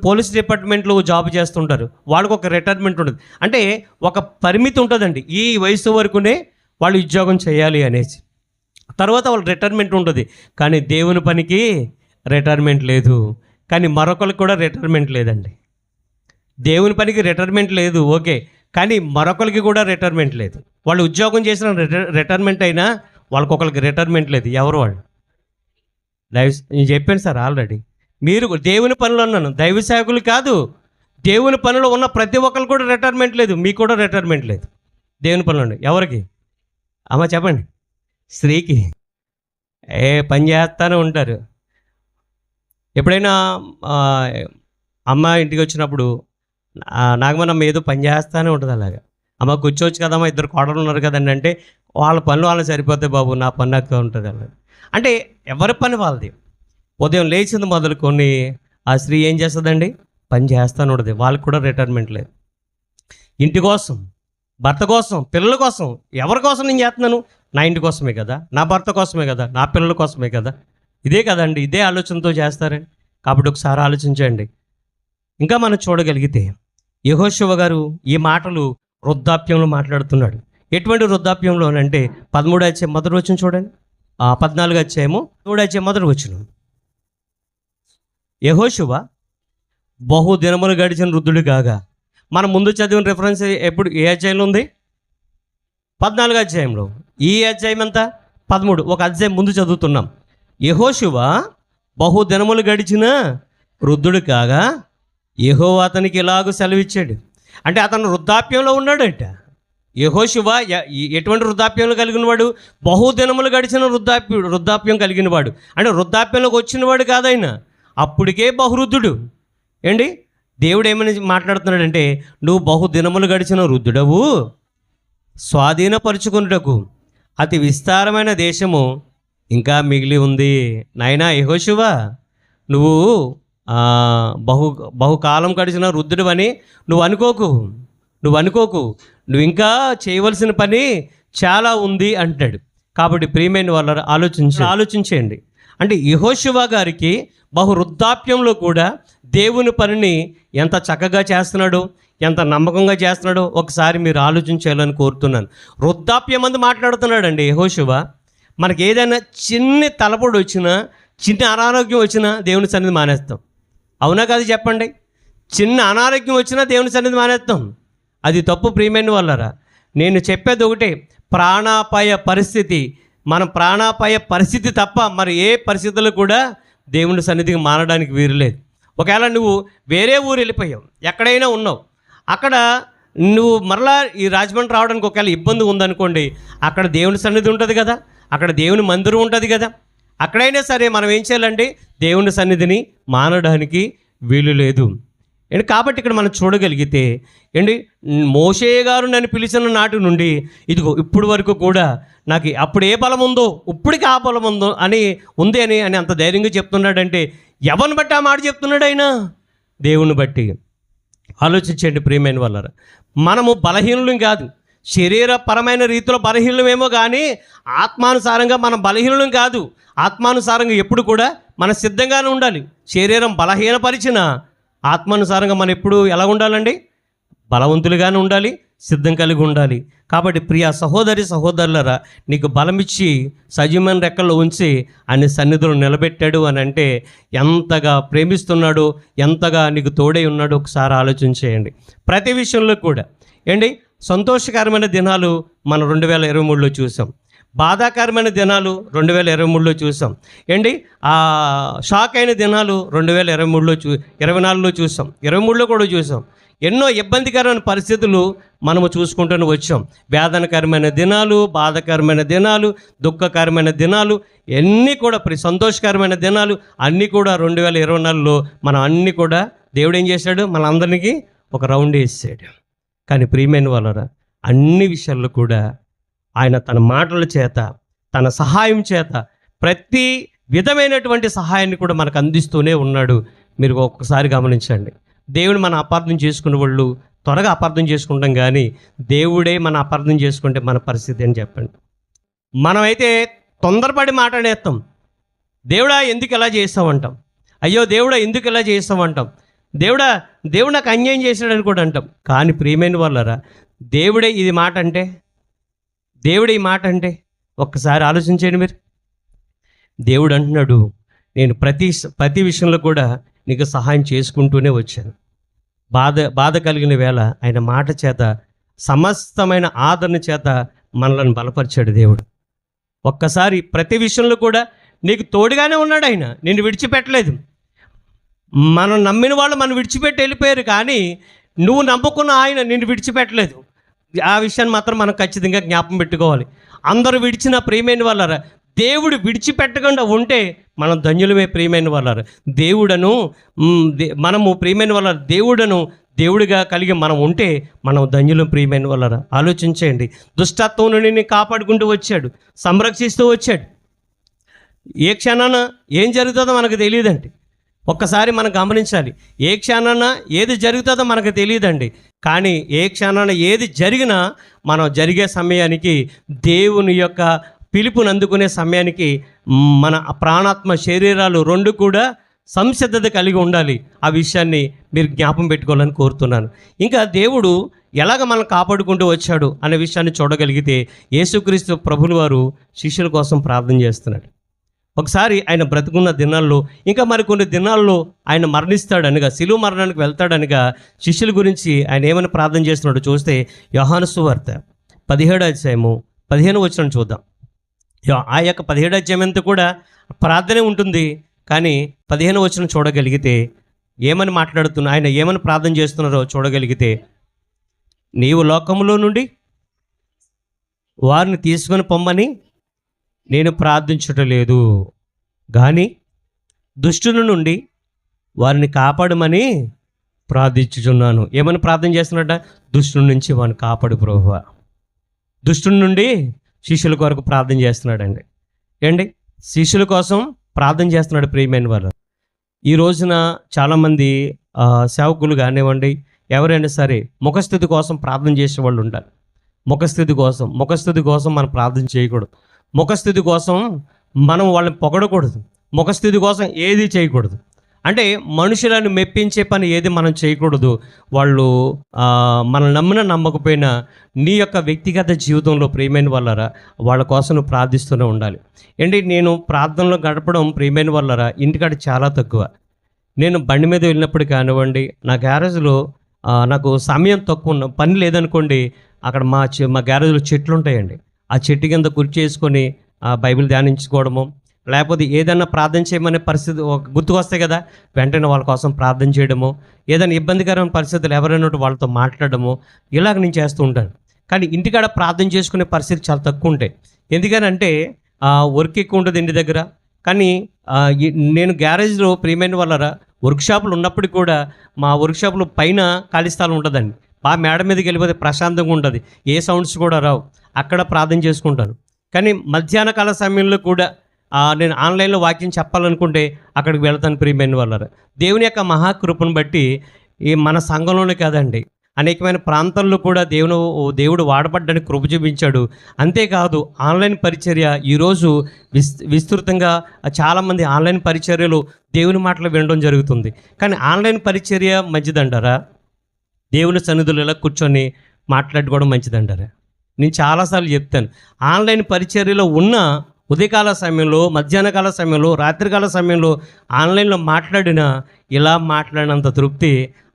పోలీస్ డిపార్ట్మెంట్లో జాబ్ చేస్తుంటారు, వాళ్ళకు ఒక రిటైర్మెంట్ ఉంటుంది. అంటే ఒక పరిమితి ఉంటుందండి, ఈ వయసు వరకునే వాళ్ళు ఉద్యోగం చేయాలి అనేసి. తర్వాత వాళ్ళ రిటైర్మెంట్ ఉంటుంది. కానీ దేవుని పనికి రిటైర్మెంట్ లేదు. కానీ మరొకరికి కూడా రిటైర్మెంట్ లేదండి. దేవుని పనికి రిటైర్మెంట్ లేదు, ఓకే, కానీ మరొకరికి కూడా రిటైర్మెంట్ లేదు. వాళ్ళు ఉద్యోగం చేసిన రిటైర్మెంట్ అయినా వాళ్ళకొకరికి రిటైర్మెంట్ లేదు. ఎవరు వాళ్ళు? నేను చెప్పాను సార్ ఆల్రెడీ. మీరు దేవుని పనులు అన్నాను, దైవ సేవకులు కాదు, దేవుని పనులు ఉన్న ప్రతి ఒక్కరు కూడా రిటైర్మెంట్ లేదు. మీకు కూడా రిటైర్మెంట్ లేదు దేవుని పనులు. ఎవరికి అమ్మ చెప్పండి? స్త్రీకి పని చేస్తూనే ఉంటారు. ఎప్పుడైనా అమ్మ ఇంటికి వచ్చినప్పుడు నాగమనమ్మ ఏదో పని చేస్తూనే ఉంటుంది. అలాగా అమ్మ కూర్చోవచ్చు కదమ్మా, ఇద్దరు కోడలు ఉన్నారు కదండి అంటే, వాళ్ళ పనులు వాళ్ళని సరిపోతాయి బాబు, నా పని నాకు ఉంటుంది అలాగే. అంటే ఎవరి పని వాళ్ళది. ఉదయం లేచింది మొదలుకొని ఆ స్త్రీ ఏం చేస్తుందండి, పని చేస్తూనే ఉంటుంది. వాళ్ళకి కూడా రిటైర్మెంట్ లేదు. ఇంటి కోసం, భర్త కోసం, పిల్లల కోసం, ఎవరి కోసం నేను చేస్తున్నాను? నా ఇంటి కోసమే కదా, నా భర్త కోసమే కదా, నా పిల్లల కోసమే కదా. ఇదే కదండి, ఇదే ఆలోచనతో చేస్తారండి. కాబట్టి ఒకసారి ఆలోచించండి. ఇంకా మనం చూడగలిగితే యెహోషువ గారు ఈ మాటలు వృద్ధాప్యంలో మాట్లాడుతున్నాడు. ఎటువంటి వృద్ధాప్యంలో అంటే 13వ అధ్యాయం మొదటి వచనం చూడండి, 14వ అధ్యాయము 3వ అధ్యాయం మొదటి వచనం. యెహోషువ బహు దినములు గడిచిన వృద్ధుడు కాగా. మనం ముందు చదివిన రిఫరెన్స్ ఎప్పుడు ఏ అధ్యాయంలో ఉంది? 14వ అధ్యాయంలో. ఈ అధ్యాయం ఎంత? 13. ఒక అధ్యాయం ముందు చదువుతున్నాం. యెహోషువ బహు దినములు గడిచిన వృద్ధుడు కాగా యెహోవా అతనికి ఇలాగూ సెలవిచ్చాడు. అంటే అతను వృద్ధాప్యంలో ఉన్నాడంట. యెహోషువ ఎటువంటి వృద్ధాప్యంలో కలిగిన వాడు? బహుదినములు గడిచిన వృద్ధాప్యం కలిగిన వాడు. అంటే వృద్ధాప్యంలోకి వచ్చినవాడు కాదైన, అప్పటికే బహువృద్ధుడు. ఏంటి, దేవుడు ఏమని మాట్లాడుతున్నాడంటే, నువ్వు బహుదినములు గడిచిన వృద్ధుడవు, స్వాధీనపరుచుకున్నటకు అతి విస్తారమైన దేశము ఇంకా మిగిలి ఉంది. నాయనా యెహోషువ, నువ్వు బహుకాలం గడిచిన వృద్ధుడు అని నువ్వు అనుకోకు. నువ్వు ఇంకా చేయవలసిన పని చాలా ఉంది అంటాడు. కాబట్టి ప్రియమైన వాళ్ళ ఆలోచించేయండి. అంటే యెహోషువ గారికి బహు వృద్ధాప్యంలో కూడా దేవుని పనిని ఎంత చక్కగా చేస్తున్నాడో, ఎంత నమ్మకంగా చేస్తున్నాడో ఒకసారి మీరు ఆలోచించాలని కోరుతున్నాను. వృద్ధాప్యం మంది మాట్లాడుతున్నాడండి యెహోషువ. మనకి ఏదైనా చిన్న తలపొడి వచ్చినా, చిన్న అనారోగ్యం వచ్చినా దేవుని సన్నిధి మానేస్తాం. అవునా కాదు చెప్పండి? చిన్న అనారోగ్యం వచ్చినా దేవుని సన్నిధి మానేస్తాం. అది తప్పు ప్రియమైన వాళ్ళరా. నేను చెప్పేది ఒకటే, ప్రాణాపాయ పరిస్థితి, మన ప్రాణాపాయ పరిస్థితి తప్ప మరి ఏ పరిస్థితుల్లో కూడా దేవుని సన్నిధికి మారడానికి వీరులేదు. ఒకవేళ నువ్వు వేరే ఊరు వెళ్ళిపోయావు, ఎక్కడైనా ఉన్నావు, అక్కడ నువ్వు మరలా ఈ రాజమండ్రి రావడానికి ఒకవేళ ఇబ్బంది ఉందనుకోండి, అక్కడ దేవుని సన్నిధి ఉంటుంది కదా, అక్కడ దేవుని మందిరం ఉంటుంది కదా, అక్కడైనా సరే మనం ఏం చేయాలండి, దేవుని సన్నిధిని మానడానికి వీలు లేదు. ఏంటి కాబట్టి ఇక్కడ మనం చూడగలిగితే ఏంటి, మోషే గారు నన్ను పిలిచిన నాటి నుండి ఇదిగో ఇప్పుడు వరకు కూడా నాకు అప్పుడు ఏ బలం ఉందో ఇప్పటికి ఆ బలం ఉందో అని ఉంది అని అంత ధైర్యంగా చెప్తున్నాడంటే ఎవరిని బట్టి ఆ మాట చెప్తున్నాడు ఆయన? దేవుని బట్టి. ఆలోచించండి ప్రియమైన వాళ్ళారా, మనము బలహీనులం కాదు, శరీరపరమైన రీతిలో బలహీనమేమో కానీ ఆత్మానుసారంగా మనం బలహీనులం కాదు. ఆత్మానుసారంగా ఎప్పుడు కూడా మనం సిద్ధంగానే ఉండాలి. శరీరం బలహీనపరిచిన ఆత్మానుసారంగా మనం ఎప్పుడు ఎలా ఉండాలండి? బలవంతులుగానే ఉండాలి, సిద్ధం కలిగి ఉండాలి. కాబట్టి ప్రియ సహోదరి సహోదరులరా, నీకు బలమిచ్చి సజీవమైన రెక్కల్లో ఉంచి ఆయన సన్నిధిలో నిలబెట్టాడు అని అంటే ఎంతగా ప్రేమిస్తున్నాడో, ఎంతగా నీకు తోడై ఉన్నాడో ఒకసారి ఆలోచించేయండి. ప్రతి విషయంలో కూడా ఏంటి, సంతోషకరమైన దినాలు మనం 2023లో చూసాం, బాధాకరమైన దినాలు 2023లో చూసాం, ఏంటి షాక్ అయిన దినాలు 2023లో 24లో చూసాం, 23లో కూడా చూసాం. ఎన్నో ఇబ్బందికరమైన పరిస్థితులు మనము చూసుకుంటూనే వచ్చాం. వేదనకరమైన దినాలు, బాధాకరమైన దినాలు, దుఃఖకరమైన దినాలు, అన్నీ కూడా సంతోషకరమైన దినాలు అన్నీ కూడా 2024లో మనం అన్నీ కూడా దేవుడు ఏం చేశాడు, మన అందరికీ ఒక రౌండ్ వేసాడు. కానీ ప్రియమైన వాళ్ళరా, అన్ని విషయాల్లో కూడా ఆయన తన మాటల చేత, తన సహాయం చేత ప్రతి విధమైనటువంటి సహాయాన్ని కూడా మనకు అందిస్తూనే ఉన్నాడు. మీరు ఒక్కసారి గమనించండి. దేవుడు మన అపార్థం చేసుకునే వాళ్ళు త్వరగా అపార్థం చేసుకుంటాం, కానీ దేవుడే మన అపార్థం చేసుకుంటే మన పరిస్థితి అని చెప్పండి. మనమైతే తొందరపడి మాట్లాడేస్తాం, దేవుడా ఎందుకు ఇలా చేస్తామంటాం, అయ్యో దేవుడా ఎందుకు ఇలా చేస్తామంటాం, దేవుడు నాకు అన్యాయం చేశాడని కూడా అంటాం. కానీ ప్రియమైన వాళ్ళరా, దేవుడే ఈ మాట అంటే ఒక్కసారి ఆలోచించండి మీరు. దేవుడు అంటున్నాడు, నేను ప్రతి విషయంలో కూడా నీకు సహాయం చేసుకుంటూనే వచ్చాను. బాధ కలిగిన వేళ ఆయన మాట చేత, సమస్తమైన ఆదరణ చేత మనల్ని బలపరిచాడు దేవుడు. ఒక్కసారి ప్రతి విషయంలో కూడా నీకు తోడుగానే ఉన్నాడు ఆయన, నిన్ను విడిచిపెట్టలేదు. మనం నమ్మిన వాళ్ళు మనం విడిచిపెట్టి వెళ్ళిపోయారు, కానీ నువ్వు నమ్ముకున్న ఆయన నిన్ను విడిచిపెట్టలేదు. ఆ విషయాన్ని మాత్రం మనం ఖచ్చితంగా జ్ఞాపకం పెట్టుకోవాలి. అందరూ విడిచిన ప్రియమైన వాళ్ళారా, దేవుడు విడిచిపెట్టకుండా ఉంటే మనం ధన్యులమే ప్రియమైన వాళ్ళారా. మనము ప్రియమైన వాళ్ళ దేవుడిగా కలిగి మనం ఉంటే మనం ధన్యులం ప్రియమైన వాళ్ళారా. ఆలోచించండి. దుష్టత్వం నుండి కాపాడుకుంటూ వచ్చాడు, సంరక్షిస్తూ వచ్చాడు. ఏ క్షణాన ఏం జరుగుతుందో మనకు తెలియదండి. ఒక్కసారి మనం గమనించాలి. ఏ క్షణాన ఏది జరుగుతుందో మనకు తెలియదండి, కానీ ఏ క్షణాన ఏది జరిగినా మనం జరిగే సమయానికి, దేవుని యొక్క పిలుపుని అందుకునే సమయానికి మన ప్రాణాత్మ శరీరాలు రెండు కూడా సంసిద్ధత కలిగి ఉండాలి. ఆ విషయాన్ని మీరు జ్ఞాపం పెట్టుకోవాలని కోరుతున్నాను. ఇంకా దేవుడు ఎలాగ మనం కాపాడుకుంటూ వచ్చాడు అనే విషయాన్ని చూడగలిగితే, యేసుక్రీస్తు ప్రభుల వారు శిష్యుల కోసం ప్రార్థన చేస్తున్నాడు. ఒకసారి ఆయన బ్రతుకున్న దినాల్లో, ఇంకా మరికొన్ని దినాల్లో ఆయన మరణిస్తాడనగా, శిలువ మరణానికి వెళ్తాడనగా శిష్యుల గురించి ఆయన ఏమైనా ప్రార్థన చేస్తున్నాడో చూస్తే, యోహాను సువార్త 17వ అధ్యాయము 15వ వచనం చూద్దాం. ఆ యొక్క 17వ అధ్యాయం అంతా కూడా ప్రార్థనే ఉంటుంది, కానీ 15వ వచనం చూడగలిగితే ఏమని ఆయన ఏమని ప్రార్థన చేస్తున్నారో చూడగలిగితే, నీవు లోకంలో నుండి వారిని తీసుకొని పొమ్మని నేను ప్రార్థించటలేదు, కానీ దుష్టుల నుండి వారిని కాపాడమని ప్రార్థించుచున్నాను. ఏమని ప్రార్థన చేస్తున్నాడ? దుష్టుల నుంచి వారిని కాపాడు ప్రభువా. దుష్టుల నుండి శిష్యుల కొరకు ప్రార్థన చేస్తున్నాడండి. శిష్యుల కోసం ప్రార్థన చేస్తున్నాడు ప్రియమైన వారు. ఈ రోజున చాలామంది సేవకులు కానివ్వండి, ఎవరైనా సరే ముఖస్థితి కోసం ప్రార్థన చేసే వాళ్ళు ఉంటారు. ముఖస్థితి కోసం మనం ప్రార్థన చేయకూడదు. ముఖస్థితి కోసం మనం వాళ్ళని పొగడకూడదు. ముఖస్థితి కోసం ఏది చేయకూడదు. అంటే మనుషులను మెప్పించే పని ఏది మనం చేయకూడదు. వాళ్ళు మనం నమ్మకపోయినా నీ యొక్క వ్యక్తిగత జీవితంలో ప్రియమైన వాళ్ళరా వాళ్ళ కోసం నువ్వు ప్రార్థిస్తూనే ఉండాలి. నేను ప్రార్థనలో గడపడం ప్రియమైన వాళ్ళరా ఇంటికాడ చాలా తక్కువ. నేను బండి మీద వెళ్ళినప్పుడు కానివ్వండి, నా గ్యారేజ్లో నాకు సమయం తక్కువ పని లేదనుకోండి, అక్కడ మా గ్యారేజ్లో చెట్లు ఉంటాయండి. ఆ చెట్టు కింద కుర్చీ చేసుకొని బైబిల్ ధ్యానించుకోవడము, లేకపోతే ఏదైనా ప్రార్థన చేయమనే పరిస్థితి గుర్తుకొస్తాయి కదా, వెంటనే వాళ్ళ కోసం ప్రార్థన చేయడము, ఏదైనా ఇబ్బందికరమైన పరిస్థితులు ఎవరైనా వాళ్ళతో మాట్లాడడము, ఇలాగ నేను చేస్తూ ఉంటాను. కానీ ఇంటికాడ ప్రార్థన చేసుకునే పరిస్థితి చాలా తక్కువ ఉంటాయి. ఎందుకనంటే వర్క్ ఎక్కువ ఉంటుంది ఇంటి దగ్గర. కానీ నేను గ్యారేజ్లో ప్రియమైన వాళ్ళ వర్క్షాపులు ఉన్నప్పటికీ కూడా మా వర్క్షాప్లో పైన ఖాళీ స్థలం ఉంటుందండి. మేడ మీదకి వెళ్ళిపోతే ప్రశాంతంగా ఉంటుంది, ఏ సౌండ్స్ కూడా రావు, అక్కడ ప్రార్థన చేసుకుంటాను. కానీ మధ్యాహ్న కాల సమయంలో కూడా నేను ఆన్లైన్లో వాక్యం చెప్పాలనుకుంటే అక్కడికి వెళ్తాను. ప్రియమైన వాళ్ళ దేవుని యొక్క మహాకృపను బట్టి ఈ మన సంఘంలోనే కాదండి, అనేకమైన ప్రాంతాల్లో కూడా దేవుడు వాడబడ్డానికి కృప చూపించాడు. అంతేకాదు ఆన్లైన్ పరిచర్య ఈరోజు విస్తృతంగా చాలామంది ఆన్లైన్ పరిచర్యలు దేవుని మాటలు వినడం జరుగుతుంది. కానీ ఆన్లైన్ పరిచర్య మంచిదంటారా? దేవుని సన్నిధిలో ఇలా కూర్చొని మాట్లాడుకోవడం మంచిదంటారా? నేను చాలాసార్లు చెప్తాను, ఆన్లైన్ పరిచర్యలో ఉన్న ఉదయకాల సమయంలో, మధ్యాహ్నకాల సమయంలో, రాత్రికాల సమయంలో ఆన్లైన్లో మాట్లాడినా ఇలా మాట్లాడినంత తృప్తి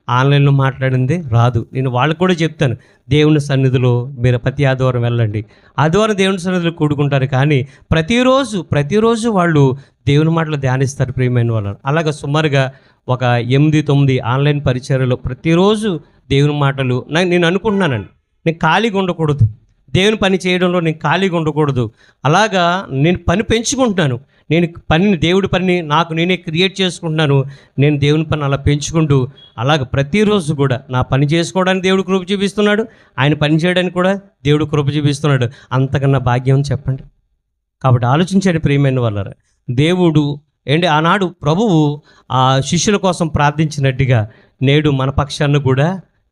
ఆన్లైన్లో మాట్లాడింది రాదు. నేను వాళ్ళకు కూడా చెప్తాను, దేవుని సన్నిధిలో మీరు ప్రతి ఆదివారం వెళ్ళండి, ఆదివారం దేవుని సన్నిధిలో కూడుకుంటారు. కానీ ప్రతిరోజు వాళ్ళు దేవుని మాటలు ధ్యానిస్తారు ప్రియమైన వాళ్ళు. అలాగే సుమారుగా ఒక 8-9 ఆన్లైన్ పరిచర్యలు ప్రతిరోజు దేవుని మాటలు నేను అనుకుంటున్నానండి. నేను ఖాళీగా ఉండకూడదు, దేవుని పని చేయడంలో నేను ఖాళీగా ఉండకూడదు. అలాగా నేను పని పెంచుకుంటున్నాను, దేవుడి పనిని నాకు నేనే క్రియేట్ చేసుకుంటున్నాను. నేను దేవుని పని అలా పెంచుకుంటూ అలాగ ప్రతిరోజు కూడా నా పని చేసుకోవడానికి దేవుడు కృప చూపిస్తున్నాడు, ఆయన పని చేయడానికి కూడా దేవుడు కృప చూపిస్తున్నాడు. అంతకన్నా భాగ్యం చెప్పండి. కాబట్టి ఆలోచించండి ప్రియమైన వాళ్ళారా, దేవుడు ఆనాడు ప్రభువు ఆ శిష్యుల కోసం ప్రార్థించినట్టుగా నేడు మన పక్షాన్ని కూడా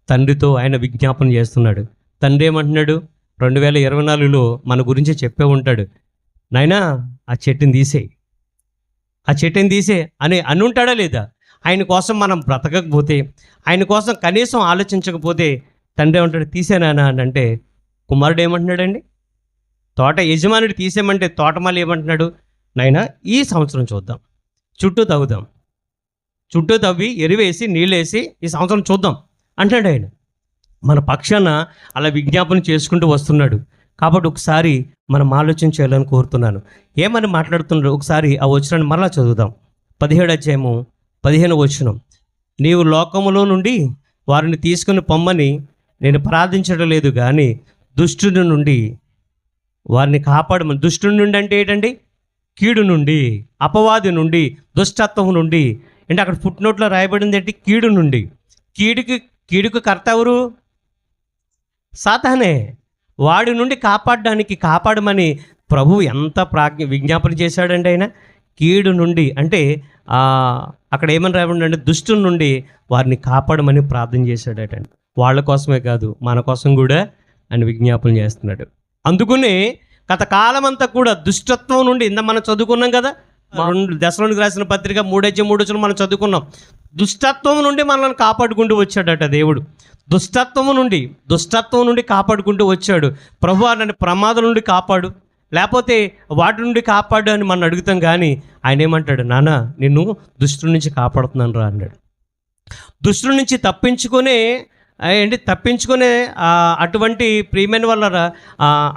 తండ్రితో ఆయన విజ్ఞాపన చేస్తున్నాడు. తండ్రి ఏమంటున్నాడు? 2024లో మన గురించి చెప్పే ఉంటాడు, నాయనా ఆ చెట్టుని తీసే అని ఉంటాడా లేదా? ఆయన కోసం మనం బ్రతకకపోతే, ఆయన కోసం కనీసం ఆలోచించకపోతే తండ్రి ఏమంటాడు? తీసేనానా అని అంటే కుమారుడు ఏమంటున్నాడండి? తోట యజమానుడు తీసేయమంటే తోటమాలి ఏమంటున్నాడు? నాయనా ఈ సంవత్సరం చూద్దాం, చుట్టూ తవ్వి ఎరువేసి నీళ్ళేసి ఈ సంవత్సరం చూద్దాం అంటాడు ఆయన. మన పక్షాన అలా విజ్ఞాపన చేసుకుంటూ వస్తున్నాడు. కాబట్టి ఒకసారి మనం ఆలోచించాలని కోరుతున్నాను. ఏమని మాట్లాడుతున్నాడు ఒకసారి ఆ వచనాన్ని మరలా చదువుదాం. 17 అధ్యాయము 15 వచనం. నీవు లోకములో నుండి వారిని తీసుకుని పొమ్మని నేను ప్రార్థించడం లేదు, కానీ దుష్టుని నుండి వారిని కాపాడమని. దుష్టుని నుండి అంటే ఏంటండి? కీడు నుండి, అపవాది నుండి, దుష్టత్వం నుండి. అంటే అక్కడ ఫుట్నోట్లో రాయబడింది ఏంటి? కీడు నుండి. కీడుకు కర్త ఎవరు? సాతానే. వాడి నుండి కాపాడమని ప్రభు ఎంత విజ్ఞాపన చేశాడండి ఆయన. కీడు నుండి అంటే అక్కడ ఏమని రాయబడింది అంటే దుష్టుల నుండి వారిని కాపాడమని ప్రార్థన చేశాడటండి. వాళ్ళ కోసమే కాదు, మన కోసం కూడా ఆయన విజ్ఞాపన చేస్తున్నాడు. అందుకనే గత కాలం అంతా కూడా దుష్టత్వం నుండి మనం చదువుకున్నాం కదా, 2 దశలోనికి రాసిన పత్రిక 3:3 మనం చదువుకున్నాం. దుష్టత్వం నుండి మనల్ని కాపాడుకుంటూ వచ్చాడట దేవుడు. దుష్టత్వం నుండి కాపాడుకుంటూ వచ్చాడు. ప్రభువా నన్ను ప్రమాదం నుండి కాపాడు, లేకపోతే వాటి నుండి కాపాడు అని మనం అడుగుతాం. కానీ ఆయన ఏమంటాడు? నాన్న నిన్ను దుష్టుల నుంచి కాపాడుతున్నాను రా అన్నాడు. దుష్టుల నుంచి తప్పించుకునే అటువంటి ప్రియమైన వాళ్ళ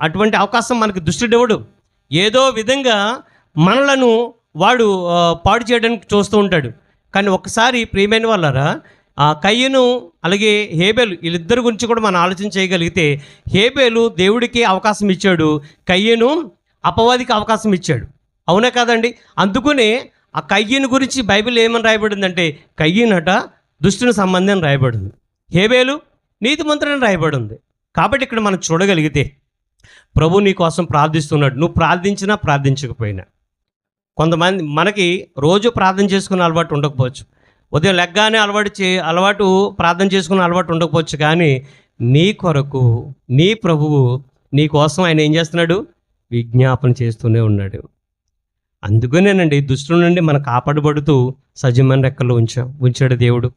అటువంటి అవకాశం మనకి దుష్టుడెవడు ఏదో విధంగా మనలను వాడు పాడు చేయడానికి చూస్తూ ఉంటాడు. కానీ ఒకసారి ప్రియమైన వాళ్ళరా కయ్యను అలాగే హేబేలు వీళ్ళిద్దరి గురించి కూడా మనం ఆలోచన చేయగలిగితే, హేబేలు దేవుడికి అవకాశం ఇచ్చాడు, కయ్యను అపవాదికి అవకాశం ఇచ్చాడు. అవునా కాదండి? అందుకనే ఆ కయ్యను గురించి బైబిల్ ఏమని రాయబడిందంటే, కయ్యనట దుష్టుని సంబంధం రాయబడింది, హేబేలు నీతిమంతుడని రాయబడింది. కాబట్టి ఇక్కడ మనం చూడగలిగితే ప్రభు నీ కోసం ప్రార్థిస్తున్నాడు. నువ్వు ప్రార్థించినా ప్రార్థించకపోయినా. కొంతమంది మనకి రోజు ప్రార్థన చేసుకునే అలవాటు ఉండకపోవచ్చు, ఉదయం లెగ్గానే అలవాటు ప్రార్థన చేసుకునే అలవాటు ఉండకపోవచ్చు. కానీ నీ కొరకు నీ ప్రభువు నీ కోసం ఆయన ఏం చేస్తున్నాడు? విజ్ఞాపన చేస్తూనే ఉన్నాడు. అందుకనేనండి దుష్టుల నుండి మనం కాపాడబడుతూ సజీవమైన రెక్కల్లో ఉంచాడు దేవుడు.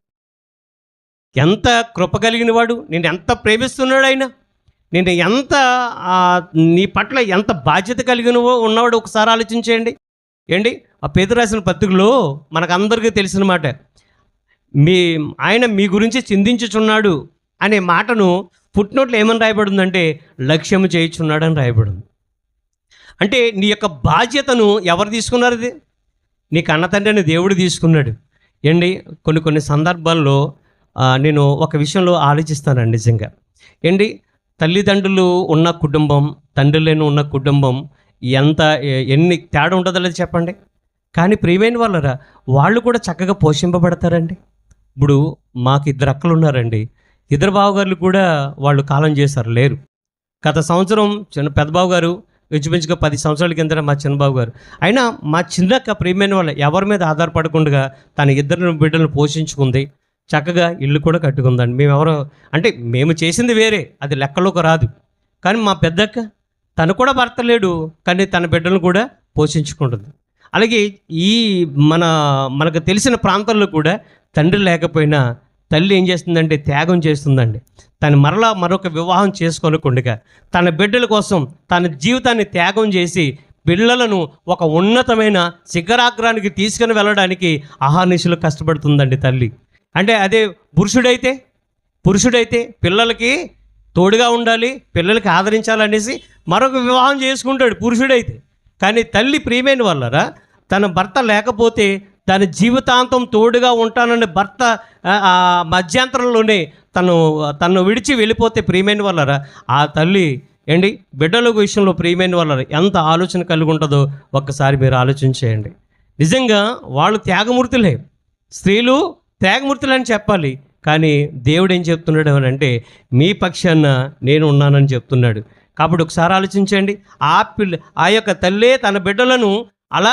ఎంత కృప కలిగిన వాడు, నేను ఎంత ప్రేమిస్తున్నాడు ఆయన, నేను ఎంత నీ పట్ల ఎంత బాధ్యత కలిగిన ఉన్నవాడు ఒకసారి ఆలోచించేయండి. ఆ పేతురు రాసిన పత్రికలో మనకందరికీ తెలిసిన మాట, ఆయన మీ గురించి చింతించుచున్నాడు అనే మాటను ఫుట్నోట్లో ఏమని రాయబడిందంటే లక్ష్యము చేయుచున్నాడు అని రాయబడింది. అంటే నీ యొక్క బాధ్యతను ఎవరు తీసుకున్నారు? ఇది నీ కన్న తండ్రిని దేవుడు తీసుకున్నాడు. ఏండి కొన్ని సందర్భాల్లో నేను ఒక విషయంలో ఆలోచిస్తానండి నిజంగా. ఏంటి తల్లిదండ్రులు ఉన్న కుటుంబం, తండ్రి లేని ఉన్న కుటుంబం ఎన్ని తేడా ఉంటుందో లేదు చెప్పండి. కానీ ప్రియమైన వాళ్ళరా, వాళ్ళు కూడా చక్కగా పోషింపబడతారండి. ఇప్పుడు మాకు 2 అక్కలు ఉన్నారండి. 2 బావగారులు కూడా వాళ్ళు కాలం చేశారు, లేరు. గత సంవత్సరం పెద్ద బావగారు ఇంచుమించుగా 10 సంవత్సరాల కింద మా చిన్నబాబు గారు. అయినా మా చిన్నక్క ప్రియమైన వాళ్ళు ఎవరి మీద ఆధారపడకుండా తన 2 బిడ్డలను పోషించుకుంది, చక్కగా ఇల్లు కూడా కట్టుకుందండి. మేము చేసింది వేరే, అది లెక్కలోకి రాదు. కానీ మా పెద్దక్క తను కూడా భర్త లేడు, కానీ తన బిడ్డలను కూడా పోషించుకుంటుంది. అలాగే ఈ మనకు తెలిసిన ప్రాంతాల్లో కూడా తండ్రి లేకపోయినా తల్లి ఏం చేస్తుందంటే త్యాగం చేస్తుందండి. తను మరొక వివాహం చేసుకోనకుండా తన బిడ్డల కోసం తన జీవితాన్ని త్యాగం చేసి పిల్లలను ఒక ఉన్నతమైన శిఖరాగ్రానికి తీసుకుని వెళ్ళడానికి అహర్నిశలు కష్టపడుతుందండి తల్లి. అంటే అదే పురుషుడైతే పిల్లలకి తోడుగా ఉండాలి, పిల్లలకి ఆదరించాలనేసి మరొక వివాహం చేసుకుంటాడు పురుషుడైతే. కానీ తల్లి ప్రియమైన వాళ్ళరా, తన భర్త లేకపోతే తన జీవితాంతం తోడుగా ఉంటానని భర్త మధ్యాంతరంలోనే తను విడిచి వెళ్ళిపోతే ప్రియమైన వాళ్ళరా, ఆ తల్లి బిడ్డల విషయంలో ప్రియమైన వాళ్ళరా ఎంత ఆలోచన కలిగి ఉంటుందో ఒక్కసారి మీరు ఆలోచించేయండి. నిజంగా వాళ్ళు త్యాగమూర్తులే, స్త్రీలు త్యాగమూర్తులు అని చెప్పాలి. కానీ దేవుడు ఏం చెప్తున్నాడు అని అంటే, మీ పక్షాన నేను ఉన్నానని చెప్తున్నాడు. కాబట్టి ఒకసారి ఆలోచించండి. ఆ యొక్క తల్లే తన బిడ్డలను అలా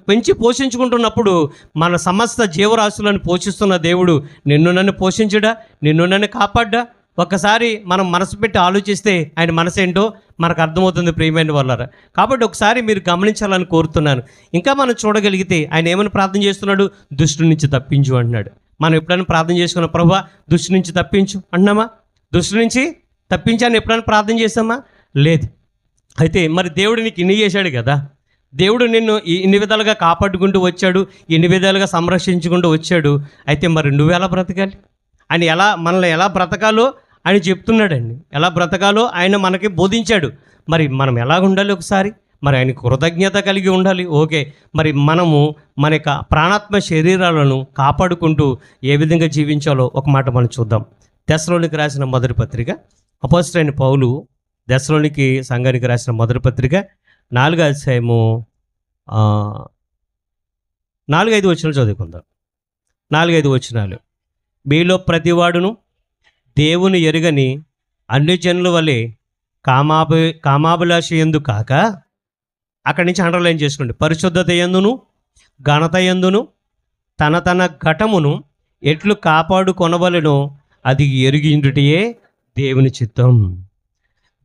పెంచి పోషించుకుంటున్నప్పుడు మన సమస్త జీవరాశులను పోషిస్తున్న దేవుడు నన్ను పోషించడా, నన్ను కాపాడ్డా? ఒక్కసారి మనం మనసు పెట్టి ఆలోచిస్తే ఆయన మనసు ఏంటో మనకు అర్థమవుతుంది ప్రియమైన వాళ్ళరా. కాబట్టి ఒకసారి మీరు గమనించాలని కోరుతున్నాను. ఇంకా మనం చూడగలిగితే ఆయన ఏమని ప్రార్థన చేస్తున్నాడు? దుష్టు నుంచి తప్పించు అంటున్నాడు. మనం ఎప్పుడైనా ప్రార్థన చేసుకున్న ప్రభువా దుష్టు నుంచి తప్పించు అంటున్నామా? దుష్టు నుంచి తప్పించాలని ఎప్పుడైనా ప్రార్థన చేస్తామా? లేదు. అయితే మరి దేవుడు నీకు ఇన్ని చేశాడు కదా, దేవుడు నిన్ను ఇన్ని విధాలుగా కాపాడుకుంటూ వచ్చాడు, ఇన్ని విధాలుగా సంరక్షించుకుంటూ వచ్చాడు. అయితే మరి నువ్వు ఎలా బ్రతకాలి? ఆయన మనల్ని ఎలా బ్రతకాలో ఆయన చెప్తున్నాడండి. ఎలా బ్రతకాలో ఆయన మనకి బోధించాడు. మరి మనం ఎలా ఉండాలి? ఒకసారి మరి ఆయన కృతజ్ఞత కలిగి ఉండాలి. ఓకే, మరి మనము మన యొక్క ప్రాణాత్మ శరీరాలను కాపాడుకుంటూ ఏ విధంగా జీవించాలో ఒక మాట మనం చూద్దాం. దెస్సలోనికి రాసిన మొదటి పత్రిక, అపోస్తలుడైన పౌలు దెస్సలోనికి సంఘానికి రాసిన మొదటి పత్రిక 4వ అధ్యాయము 4-5 వచనాలు చదువుకుందాం. 4-5 వచనాలు. మీలో ప్రతివాడును దేవుని ఎరుగని అన్ని జనుల వలె కామాభిలాష యందు కాక, అక్కడి నుంచి అండర్లైన్ చేసుకోండి, పరిశుద్ధత యందును ఘనత యందును తన ఘటమును ఎట్లు కాపాడుకొనవలెనో అది ఎరిగిండుటయే దేవుని చిత్తం.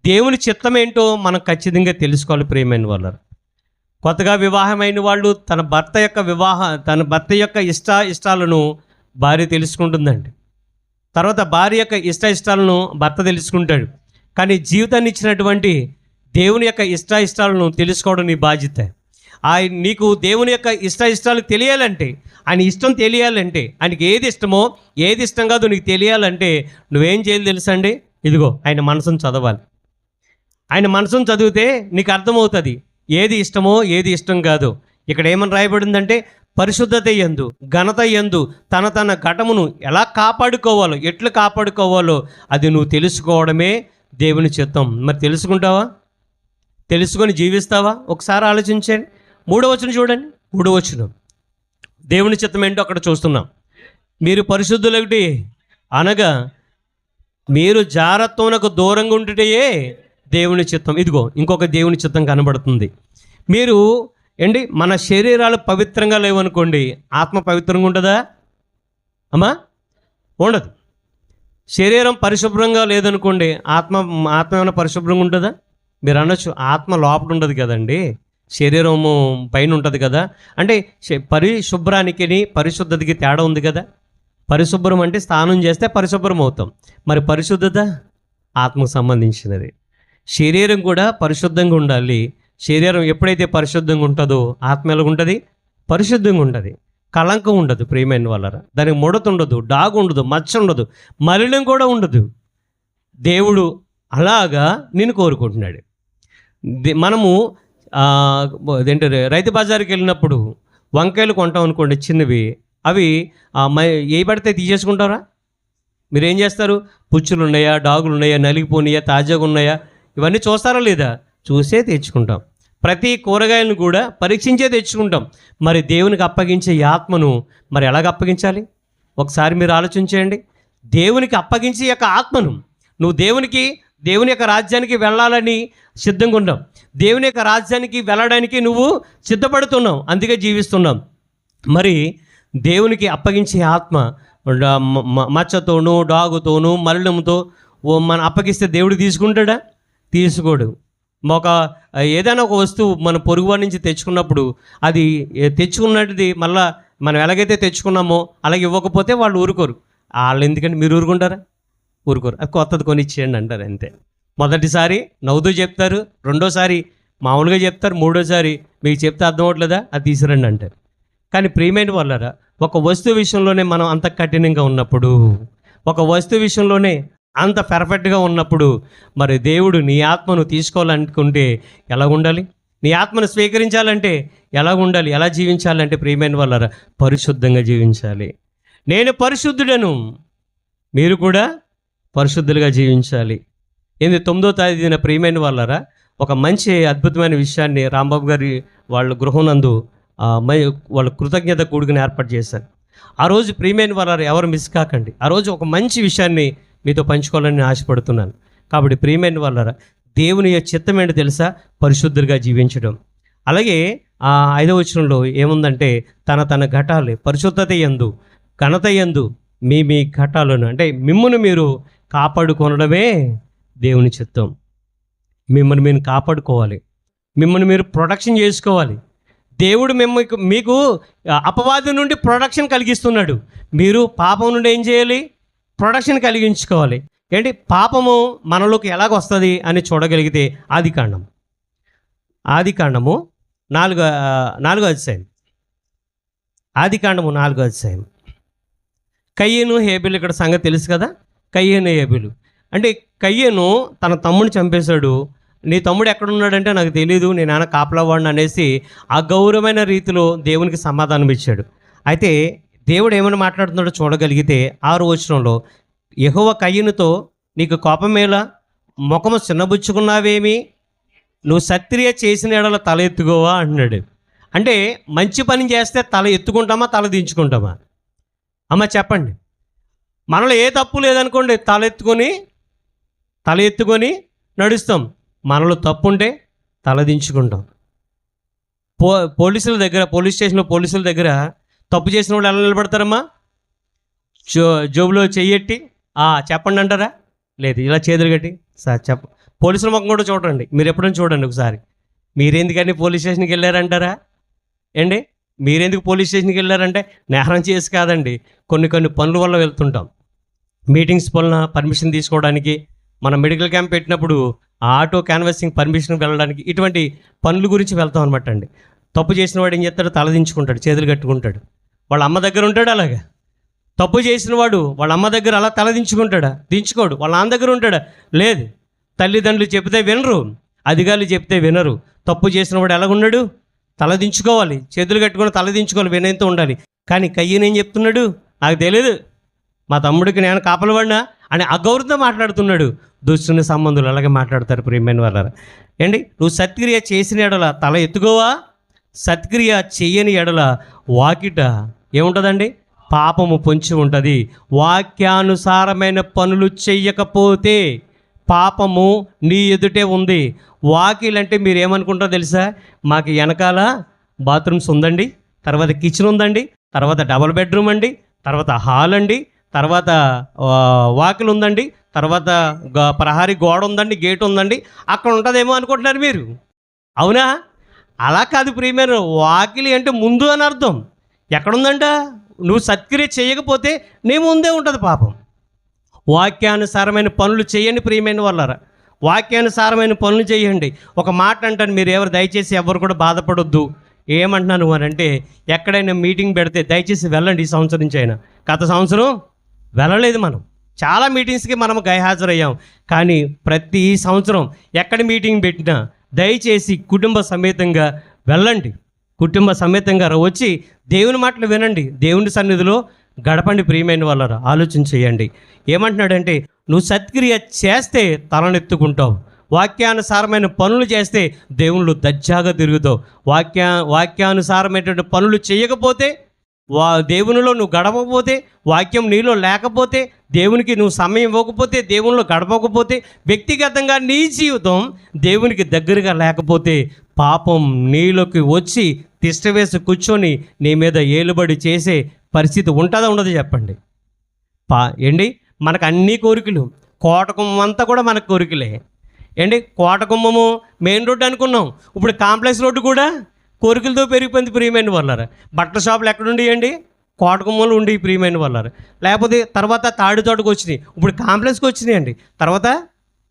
దేవుని చిత్తం ఏంటో మనం ఖచ్చితంగా తెలుసుకోవాలి ప్రియమైన వాళ్ళు. కొత్తగా వివాహమైన వాళ్ళు తన భర్త యొక్క ఇష్టాలను భార్య తెలుసుకుంటుందండి. తర్వాత భార్య యొక్క ఇష్టాలను భర్త తెలుసుకుంటాడు. కానీ జీవితాన్ని ఇచ్చినటువంటి దేవుని యొక్క ఇష్టాలను తెలుసుకోవడం నీ బాధ్యత. నీకు దేవుని యొక్క ఇష్టాలు తెలియాలంటే, ఆయన ఇష్టం తెలియాలంటే, ఆయనకి ఏది ఇష్టమో ఏది ఇష్టం కాదో నీకు తెలియాలంటే నువ్వేం చేయాలి తెలుసండి? ఇదిగో ఆయన మనసును చదవాలి. ఆయన మనసును చదివితే నీకు అర్థమవుతుంది ఏది ఇష్టమో ఏది ఇష్టం కాదో. ఇక్కడ ఏమని రాయబడిందంటే, పరిశుద్ధత యందు ఘనత యందు తన ఘటమును ఎలా కాపాడుకోవాలో, ఎట్లు కాపాడుకోవాలో అది నువ్వు తెలుసుకోవడమే దేవుని చిత్తం. మరి తెలుసుకుంటావా? తెలుసుకొని జీవిస్తావా? ఒకసారి ఆలోచించండి. 3వ వచనం చూడండి. 3వ వచనం దేవుని చిత్తం ఏంటో అక్కడ చూస్తున్నాం. మీరు పరిశుద్ధులొకటి అనగా మీరు జారత్వమునకు దూరంగా ఉండుటయే దేవుని చిత్తం. ఇదిగో ఇంకొక దేవుని చిత్తం కనబడుతుంది. మీరు మన శరీరాలు పవిత్రంగా లేవనుకోండి, ఆత్మ పవిత్రంగా ఉంటుందా అమ్మా? ఉండదు. శరీరం పరిశుభ్రంగా లేదనుకోండి, ఆత్మ ఏమైనా పరిశుభ్రంగా ఉంటుందా? మీరు అనొచ్చు, ఆత్మ లోపల ఉండదు కదండి, శరీరము పైన ఉంటుంది కదా. అంటే పరిశుభ్రానికి పరిశుద్ధతకి తేడా ఉంది కదా. పరిశుభ్రం అంటే స్నానం చేస్తే పరిశుభ్రం అవుతాం. మరి పరిశుద్ధత ఆత్మకు సంబంధించినది. శరీరం కూడా పరిశుద్ధంగా ఉండాలి. శరీరం ఎప్పుడైతే పరిశుద్ధంగా ఉంటుందో ఆత్మ ఎలా ఉంటుంది? పరిశుద్ధంగా ఉంటుంది. కళంకం ఉండదు ప్రియమైన వాళ్ళరా. దానికి ముడత ఉండదు, డాగు ఉండదు, మచ్చ ఉండదు, మలినం కూడా ఉండదు. దేవుడు అలాగా నిన్ను కోరుకుంటున్నాడు. మనము అదేంటి రైతు బజార్కి వెళ్ళినప్పుడు వంకాయలు కొంటాం అనుకోండి చిన్నవి, అవి ఏ పడితే తీసేసుకుంటారా? మీరు ఏం చేస్తారు? పుచ్చులు ఉన్నాయా, డాగులు ఉన్నాయా, నలిగిపోయినాయా, తాజాగా ఉన్నాయా, ఇవన్నీ చూస్తారా లేదా? చూసే తెచ్చుకుంటాం. ప్రతి కూరగాయలను కూడా పరీక్షించే తెచ్చుకుంటాం. మరి దేవునికి అప్పగించే ఈ ఆత్మను మరి ఎలాగ అప్పగించాలి? ఒకసారి మీరు ఆలోచించేయండి. దేవునికి అప్పగించే యొక్క ఆత్మను నువ్వు దేవుని యొక్క రాజ్యానికి వెళ్ళాలని సిద్ధంగా ఉన్నావు. దేవుని యొక్క రాజ్యానికి వెళ్ళడానికి నువ్వు సిద్ధపడుతున్నావు, అందుకే జీవిస్తున్నావు. మరి దేవునికి అప్పగించే ఆత్మ మచ్చతోనూ, డాగుతోనూ, మలినంతో మనం అప్పగిస్తే దేవుడు తీసుకుంటాడా? తీసుకోడు. ఏదైనా ఒక వస్తువు మన పొరుగువాడి నుంచి తెచ్చుకున్నప్పుడు అది తెచ్చుకున్నది మళ్ళీ మనం ఎలాగైతే తెచ్చుకున్నామో అలాగే ఇవ్వకపోతే వాళ్ళు ఊరుకోరు. వాళ్ళు ఎందుకంటే మీరు ఊరుకుంటారా? ఊరుకోరు. అది కొత్తది కొనిచ్చేయండి అంటారు, అంతే. మొదటిసారి నవ్వుతూ చెప్తారు, రెండోసారి మామూలుగా చెప్తారు, మూడోసారి మీకు చెప్తే అర్థం అవ్వట్లేదా, అది తీసిరండి అంటారు. కానీ ప్రియమైన వాళ్ళారా, ఒక వస్తువు విషయంలోనే మనం అంత కఠినంగా ఉన్నప్పుడు, ఒక వస్తువు విషయంలోనే అంత పర్ఫెక్ట్గా ఉన్నప్పుడు, మరి దేవుడు నీ ఆత్మను తీసుకోవాలనుకుంటే ఎలా ఉండాలి? నీ ఆత్మను స్వీకరించాలంటే ఎలా ఉండాలి? ఎలా జీవించాలంటే ప్రియమైన వాళ్ళారా, పరిశుద్ధంగా జీవించాలి. నేను పరిశుద్ధుడను, మీరు కూడా పరిశుద్ధులుగా జీవించాలి. 9వ తేదీన ప్రియమైన వాళ్ళారా, ఒక మంచి అద్భుతమైన విషయాన్ని రాంబాబు గారి వాళ్ళ గృహనందు వాళ్ళ కృతజ్ఞత కూడుకుని ఏర్పాటు చేశారు. ఆ రోజు ప్రియమైన వాళ్ళారా ఎవరు మిస్ కాకండి. ఆ రోజు ఒక మంచి విషయాన్ని మీతో పంచుకోవాలని ఆశపడుతున్నాను. కాబట్టి ప్రియమైన వాళ్ళారా, దేవుని చిత్తం ఏంటో తెలుసా? పరిశుద్ధులుగా జీవించడం. అలాగే 5వ వచనంలో ఏముందంటే, తన ఘటాలు పరిశుద్ధత యందు ఘనత యందు మీ ఘటాలను, అంటే మిమ్మును మీరు కాపాడుకొనడమే దేవుని చిత్తం. మిమ్మల్ని మీరు కాపాడుకోవాలి, మిమ్మల్ని మీరు ప్రొటెక్షన్ చేసుకోవాలి. దేవుడు మీకు అపవాది నుండి ప్రొటెక్షన్ కలిగిస్తున్నాడు. మీరు పాపం నుండి ఏం చేయాలి? ప్రొటెక్షన్ కలిగించుకోవాలి. ఏంటి పాపము మనలోకి ఎలాగొస్తుంది అని చూడగలిగితే ఆదికాండము 4వ అధ్యాయం. ఆదికాండము 4వ అధ్యాయం. కయ్యను హేబెలు, ఇక్కడ సంగతి తెలుసు కదా. కయ్యను హేబెలు అంటే, కయ్యను తన తమ్ముడిని చంపేశాడు. నీ తమ్ముడు ఎక్కడున్నాడంటే నాకు తెలియదు, నేను నాన్న కాపలావాడిని అనేసి అగౌరవమైన రీతిలో దేవునికి సమాధానం ఇచ్చాడు. అయితే దేవుడు ఏమైనా మాట్లాడుతున్నాడో చూడగలిగితే 6వ వచనంలో, యెహోవా కయ్యనుతో, నీకు కోపమేలా, ముఖము చిన్నబుచ్చుకున్నావేమి, నువ్వు సత్క్రియ చేసిన ఎడల తల ఎత్తుకోవా అంటున్నాడు. అంటే మంచి పని చేస్తే తల ఎత్తుకుంటామా, తల దించుకుంటామా? అమ్మ చెప్పండి. మనలో ఏ తప్పు లేదనుకోండి, తల ఎత్తుకొని నడుస్తాం. మనలో తప్పు ఉంటే తల దించుకుంటాం. పోలీస్ స్టేషన్లో పోలీసుల దగ్గర తప్పు చేసిన వాళ్ళు ఎలా నిలబడతారమ్మా? జోబులో చెయ్యెట్టి చెప్పండి అంటారా? లేదు, ఇలా చేతులు కట్టి సార్ పోలీసుల ముఖం కూడా చూడండి. మీరు ఎప్పుడైనా చూడండి ఒకసారి. మీరెందుకని పోలీస్ స్టేషన్కి వెళ్ళారంటారా? ఏండి, మీరెందుకు పోలీస్ స్టేషన్కి వెళ్ళారంటే నేరం చేసి కాదండి, కొన్ని పనుల వల్ల వెళ్తుంటాం. మీటింగ్స్ వలన పర్మిషన్ తీసుకోవడానికి, మన మెడికల్ క్యాంప్ పెట్టినప్పుడు ఆటో క్యాన్వాసింగ్ పర్మిషన్ వెళ్ళడానికి, ఇటువంటి పనుల గురించి వెళ్తాం అనమాట అండి. తప్పు చేసిన వాడు ఏం చేస్తాడు? తలదించుకుంటాడు, చేతులు కట్టుకుంటాడు. వాళ్ళ అమ్మ దగ్గర ఉంటాడు అలాగా. తప్పు చేసిన వాడు వాళ్ళ అమ్మ దగ్గర అలా తలదించుకుంటాడా? దించుకోడు. వాళ్ళ నాన్న దగ్గర ఉంటాడా? లేదు. తల్లిదండ్రులు చెప్తే వినరు, అధికారులు చెప్తే వినరు. తప్పు చేసిన వాడు ఎలాగున్నాడు? తలదించుకోవాలి, చేతులు కట్టుకొని తలదించుకోవాలి, వినయంతో ఉండాలి. కానీ కయ్యను ఏం చెప్తున్నాడు? నాకు తెలియదు, మా తమ్ముడికి నేను కాపలవాడినా అని అగౌరవంతో మాట్లాడుతున్నాడు. దుష్టుని సంబంధులు అలాగే మాట్లాడతారు ప్రియమైన వాళ్ళారా. ఏంటి, నువ్వు సత్క్రియ చేసిన ఎడల తల ఎత్తుకోవా, సత్క్రియ చెయ్యని ఎడల వాకిట ఏముంటుందండి? పాపము పొంచి ఉంటుంది. వాక్యానుసారమైన పనులు చెయ్యకపోతే పాపము నీ ఎదుటే ఉంది. వాకిలంటే మీరు ఏమనుకుంటారో తెలుసా? మాకు వెనకాల బాత్రూమ్స్ ఉందండి, తర్వాత కిచెన్ ఉందండి, తర్వాత డబుల్ బెడ్రూమ్ అండి, తర్వాత హాల్ అండి, తర్వాత వాకిలు ఉందండి, తర్వాత ప్రహారీ గోడ ఉందండి, గేట్ ఉందండి, అక్కడ ఉంటుందేమో అనుకుంటున్నారు మీరు. అవునా? అలా కాదు ప్రియమైన. వాకిలి అంటే ముందు అని అర్థం. ఎక్కడుందంట? నువ్వు సత్క్రియ చేయకపోతే నీ ముందే ఉంటుంది పాపం. వాక్యానుసారమైన పనులు చేయండి ప్రియమైన వాళ్ళారా. వాక్యానుసారమైన పనులు చేయండి. ఒక మాట అంటాను, మీరు దయచేసి ఎవరు కూడా బాధపడొద్దు. ఏమంటున్నాను అని అంటే, ఎక్కడైనా మీటింగ్ పెడితే దయచేసి వెళ్ళండి. ఈ సంవత్సరం నుంచి అయినా, గత సంవత్సరం వెళ్ళలేదు. మనం చాలా మీటింగ్స్కి మనం గైహాజరయ్యాం. కానీ ప్రతి సంవత్సరం ఎక్కడ మీటింగ్ పెట్టినా దయచేసి కుటుంబ సమేతంగా వెళ్ళండి. కుటుంబ సమేతంగా వచ్చి దేవుని మాటలు వినండి, దేవుని సన్నిధిలో గడపండి. ప్రియమైన వాళ్ళరా, ఆలోచన చేయండి. ఏమంటున్నాడంటే, నువ్వు సత్క్రియ చేస్తే తలనెత్తుకుంటావు, వాక్యానుసారమైన పనులు చేస్తే దేవుళ్ళు దజ్జాగా తిరుగుతావు. వాక్యానుసారమైనటువంటి పనులు చేయకపోతే, దేవునిలో నువ్వు గడపకపోతే, వాక్యం నీలో లేకపోతే, దేవునికి నువ్వు సమయం ఇవ్వకపోతే, దేవునిలో గడపకపోతే, వ్యక్తిగతంగా నీ జీవితం దేవునికి దగ్గరగా లేకపోతే, పాపం నీలోకి వచ్చి తిష్టవేసి కూర్చొని నీ మీద ఏలుబడి చేసే పరిస్థితి ఉంటుందా ఉండదు చెప్పండి. ఏంటి, మనకు అన్ని కోరికలు, కోటకుమ్మం అంతా కూడా మనకు కోరికలే. ఏంటి, కోటకుమ్మము మెయిన్ రోడ్డు అనుకున్నాం, ఇప్పుడు కాంప్లెక్స్ రోడ్డు కూడా కోరికలతో పెరిగిపోయింది. ప్రియమైన వాళ్ళారా, బట్టల షాపులు ఎక్కడుండేయండి? కోటకుమ్మలు ఉండి ప్రియమైన వాళ్ళారు. లేకపోతే తర్వాత తాడి తోటకు వచ్చినాయి, ఇప్పుడు కాంప్లెక్స్కి వచ్చినాయండి. తర్వాత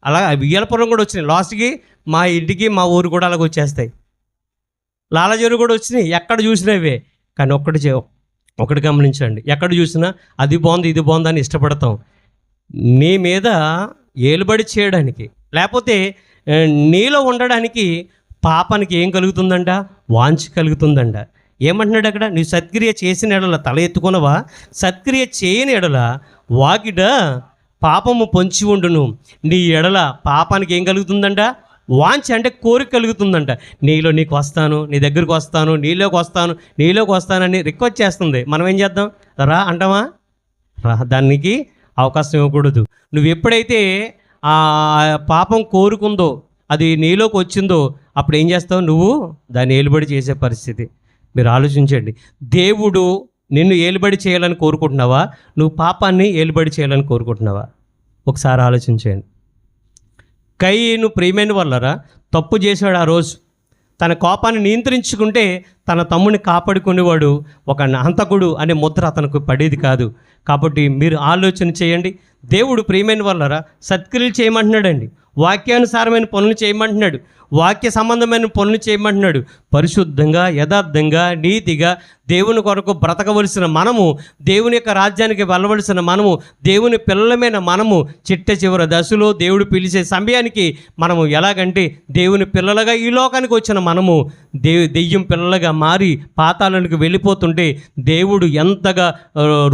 అలా వియ్యలపురం కూడా వచ్చినాయి. లాస్ట్కి మా ఇంటికి మా ఊరు కూడా అలాగ వచ్చేస్తాయి. లాలజేరు కూడా వచ్చినాయి. ఎక్కడ చూసినవే. కానీ ఒకటి గమనించండి, ఎక్కడ చూసినా అది బాగుంది ఇది బాగుంది అని ఇష్టపడతాం. నీ మీద ఏలుబడి చేయడానికి, లేకపోతే నీలో ఉండడానికి పాపానికి ఏం కలుగుతుందంట? వాంఛ కలుగుతుందంట. ఏమంటున్నాడు అక్కడ? నీ సత్క్రియ చేసిన ఎడల తల ఎత్తుకునవా, సత్క్రియ చేయని ఎడల వాకిట పాపము పొంచి ఉండును. నీ ఎడల పాపానికి ఏం కలుగుతుందంట? వాంఛ అంటే కోరిక కలుగుతుందంట. నీకు వస్తాను, నీ దగ్గరికి వస్తాను, నీలోకి వస్తానని రిక్వెస్ట్ చేస్తుంది. మనం ఏం చేద్దాం? రా అంటావా? రా, దానికి అవకాశం ఇవ్వకూడదు. నువ్వు ఎప్పుడైతే ఆ పాపం కోరుకుందో, అది నీలోకి వచ్చిందో, అప్పుడు ఏం చేస్తావు? నువ్వు దాన్ని ఏలుబడి చేసే పరిస్థితి. మీరు ఆలోచించండి. దేవుడు నిన్ను ఏలుబడి చేయాలని కోరుకుంటున్నావా? నువ్వు పాపాన్ని ఏలుబడి చేయాలని కోరుకుంటున్నావా? ఒకసారి ఆలోచించండి. కయీను ప్రియమైన వాళ్ళరా తప్పు చేశాడు. ఆ రోజు తన కోపాన్ని నియంత్రించుకుంటే తన తమ్ముని కాపాడుకునేవాడు. ఒక హంతకుడు అనే ముద్ర అతనికి పడేది కాదు. కాబట్టి మీరు ఆలోచన చేయండి. దేవుడు ప్రియమైన వాళ్ళరా సత్క్రియలు చేయమంటున్నాడండి, వాక్యానుసారమైన పనులు చేయమంటున్నాడు, వాక్య సంబంధమైన పనులు చేయమంటున్నాడు. పరిశుద్ధంగా, యథార్థంగా, నీతిగా దేవుని కొరకు బ్రతకవలసిన మనము, దేవుని యొక్క రాజ్యానికి వెళ్ళవలసిన మనము, దేవుని పిల్లలమైన మనము చిట్ట చివరి దశలో దేవుడు పిలిచే సమయానికి మనము ఎలాగంటే దేవుని పిల్లలుగా ఈ లోకానికి వచ్చిన మనము దెయ్యం పిల్లలుగా మారి పాతాళానికి వెళ్ళిపోతుంటే దేవుడు ఎంతగా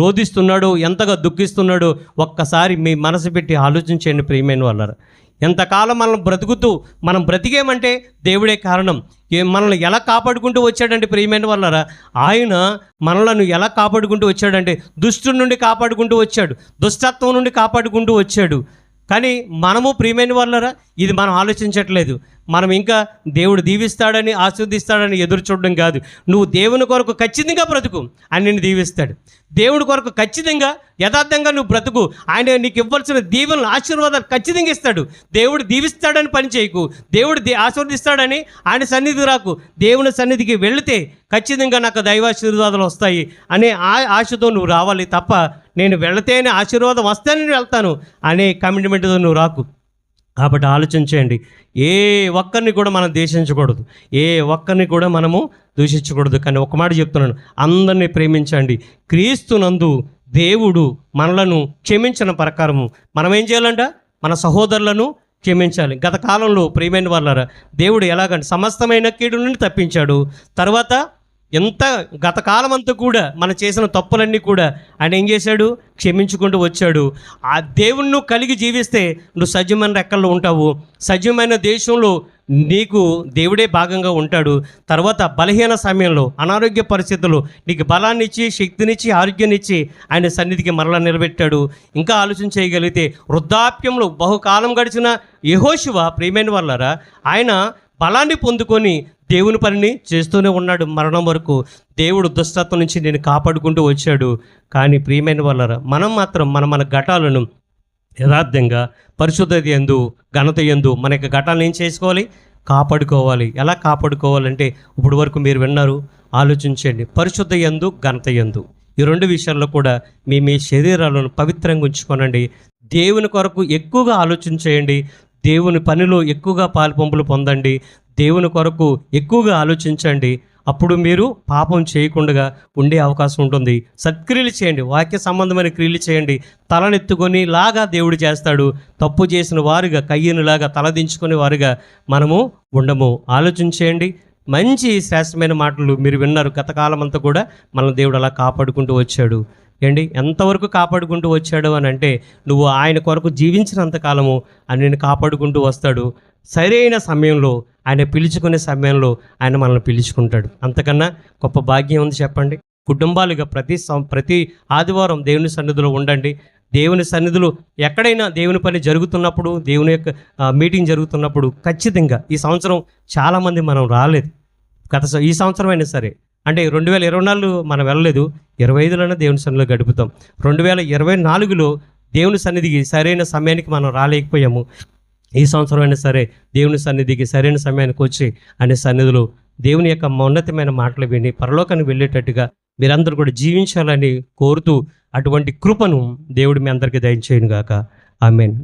రోధిస్తున్నాడో, ఎంతగా దుఃఖిస్తున్నాడో ఒక్కసారి మీ మనసు పెట్టి ఆలోచించండి ప్రియమైన వాళ్ళారా. ఎంతకాలం మనం బ్రతికేమంటే దేవుడే కారణం. మనల్ని ఎలా కాపాడుకుంటూ వచ్చాడంటే ప్రియమైన వాళ్ళారా, ఆయన మనలను ఎలా కాపాడుకుంటూ వచ్చాడంటే దుష్టుడి నుండి కాపాడుకుంటూ వచ్చాడు, దుష్టత్వం నుండి కాపాడుకుంటూ వచ్చాడు. కానీ మనము ప్రియమైన వాళ్ళారా ఇది మనం ఆలోచించట్లేదు. మనం ఇంకా దేవుడు దీవిస్తాడని, ఆశీర్దిస్తాడని ఎదురు చూడడం కాదు. నువ్వు దేవుని కొరకు ఖచ్చితంగా బ్రతుకు, ఆయన నిన్ను దీవిస్తాడు. దేవుడి కొరకు ఖచ్చితంగా యథార్థంగా నువ్వు బ్రతుకు, ఆయన నీకు ఇవ్వాల్సిన దీవెనలు, ఆశీర్వాదాలు ఖచ్చితంగా ఇస్తాడు. దేవుడు దీవిస్తాడని పని చేయకు, దేవుడు ఆశీర్వదిస్తాడని ఆయన సన్నిధికి రాకు. దేవుని సన్నిధికి వెళితే ఖచ్చితంగా నాకు దైవాశీర్వాదాలు వస్తాయి అనే ఆశతో నువ్వు రావాలి తప్ప, నేను వెళితేనే ఆశీర్వాదం వస్తానని నేను వెళ్తాను అనే కమిట్మెంట్తో నువ్వు రాకు. కాబట్టి ఆలోచించండి. ఏ ఒక్కరిని కూడా మనం ద్వేషించకూడదు, ఏ ఒక్కరిని కూడా మనము దూషించకూడదు. కానీ ఒక మాట చెప్తున్నాను, అందరినీ ప్రేమించండి. క్రీస్తునందు దేవుడు మనలను క్షమించిన ప్రకారము మనం ఏం చేయాలంట? మన సహోదరులను క్షమించాలి. గత కాలంలో ప్రియమైన వాళ్ళారా దేవుడు ఎలాగంటే సమస్తమైన కీడు నుండి తప్పించాడు. తర్వాత గత కాలం అంతా కూడా మనం చేసిన తప్పులన్నీ కూడా ఆయన ఏం చేశాడు? క్షమించుకుంటూ వచ్చాడు. ఆ దేవుణ్ణి కలిగి జీవిస్తే నువ్వు సజీవమైన రెక్కల్లో ఉంటావు, సజీవమైన దేశంలో నీకు దేవుడే భాగంగా ఉంటాడు. తర్వాత బలహీన సమయంలో, అనారోగ్య పరిస్థితుల్లో నీకు బలాన్ని ఇచ్చి, శక్తినిచ్చి, ఆరోగ్యాన్ని ఇచ్చి ఆయన సన్నిధికి మరలా నిలబెట్టాడు. ఇంకా ఆలోచన చేయగలిగితే వృద్ధాప్యంలో బహుకాలం గడిచిన యెహోషువ ప్రియమైన వాళ్ళారా ఆయన బలాన్ని పొందుకొని దేవుని పనిని చేస్తూనే ఉన్నాడు మరణం వరకు. దేవుడు దుష్టత్వం నుంచి నేను కాపాడుకుంటూ వచ్చాడు. కానీ ప్రియమైన వాళ్ళారా మనం మాత్రం మన ఘటాలను యథార్థంగా, పరిశుద్ధత యందు, ఘనత యందు మన యొక్క ఘటాలను ఏం చేసుకోవాలి? కాపాడుకోవాలి. ఎలా కాపాడుకోవాలంటే ఇప్పుడు వరకు మీరు విన్నారు, ఆలోచించండి. పరిశుద్ధ యందు, ఘనత యందు ఈ రెండు విషయాల్లో కూడా మీ శరీరాలను పవిత్రంగా ఉంచుకోనండి. దేవుని కొరకు ఎక్కువగా ఆలోచించేయండి. దేవుని పనిలో ఎక్కువగా పాలుపంపులు పొందండి. దేవుని కొరకు ఎక్కువగా ఆలోచించండి. అప్పుడు మీరు పాపం చేయకుండా ఉండే అవకాశం ఉంటుంది. సత్క్రియలు చేయండి, వాక్య సంబంధమైన క్రియలు చేయండి. తలనెత్తుకొని లాగా దేవుడు చేస్తాడు. తప్పు చేసిన వారుగా, కయ్యనులాగా తలదించుకునే వారుగా మనము ఉండము. ఆలోచన చేయండి. మంచి శ్రేష్టమైన మాటలు మీరు విన్నారు. గతకాలం అంతా కూడా మన దేవుడు అలా కాపాడుకుంటూ వచ్చాడు. ఏంటి ఎంతవరకు కాపాడుకుంటూ వచ్చాడు అని అంటే, నువ్వు ఆయన కొరకు జీవించినంత కాలము ఆయన నిన్ను కాపాడుకుంటూ వస్తాడు. సరైన సమయంలో, ఆయన పిలుచుకునే సమయంలో ఆయన మనల్ని పిలుచుకుంటాడు. అంతకన్నా గొప్ప భాగ్యం ఉంది చెప్పండి? కుటుంబాలుగా ప్రతి ఆదివారం దేవుని సన్నిధిలో ఉండండి. దేవుని సన్నిధిలో ఎక్కడైనా దేవుని పని జరుగుతున్నప్పుడు, దేవుని యొక్క మీటింగ్ జరుగుతున్నప్పుడు ఖచ్చితంగా ఈ సంవత్సరం చాలామంది మనం రాలేదు. ఈ సంవత్సరం అయినా సరే, అంటే 2024 మనం వెళ్ళలేదు, 25లోనే దేవుని సన్నిధిలో గడుపుతాం. 2024లో దేవుని సన్నిధికి సరైన సమయానికి మనం రాలేకపోయాము. ఈ సంవత్సరం అయినా సరే దేవుని సన్నిధికి సరైన సమయానికి వచ్చి అనే సన్నిధిలో దేవుని యొక్క ఉన్నతమైన మాటలు విని పరలోకానికి వెళ్ళేటట్టుగా మీరందరూ కూడా జీవించాలని కోరుతూ, అటువంటి కృపను దేవుడు మీ అందరికీ దయచేయును గాక. ఆమేన్.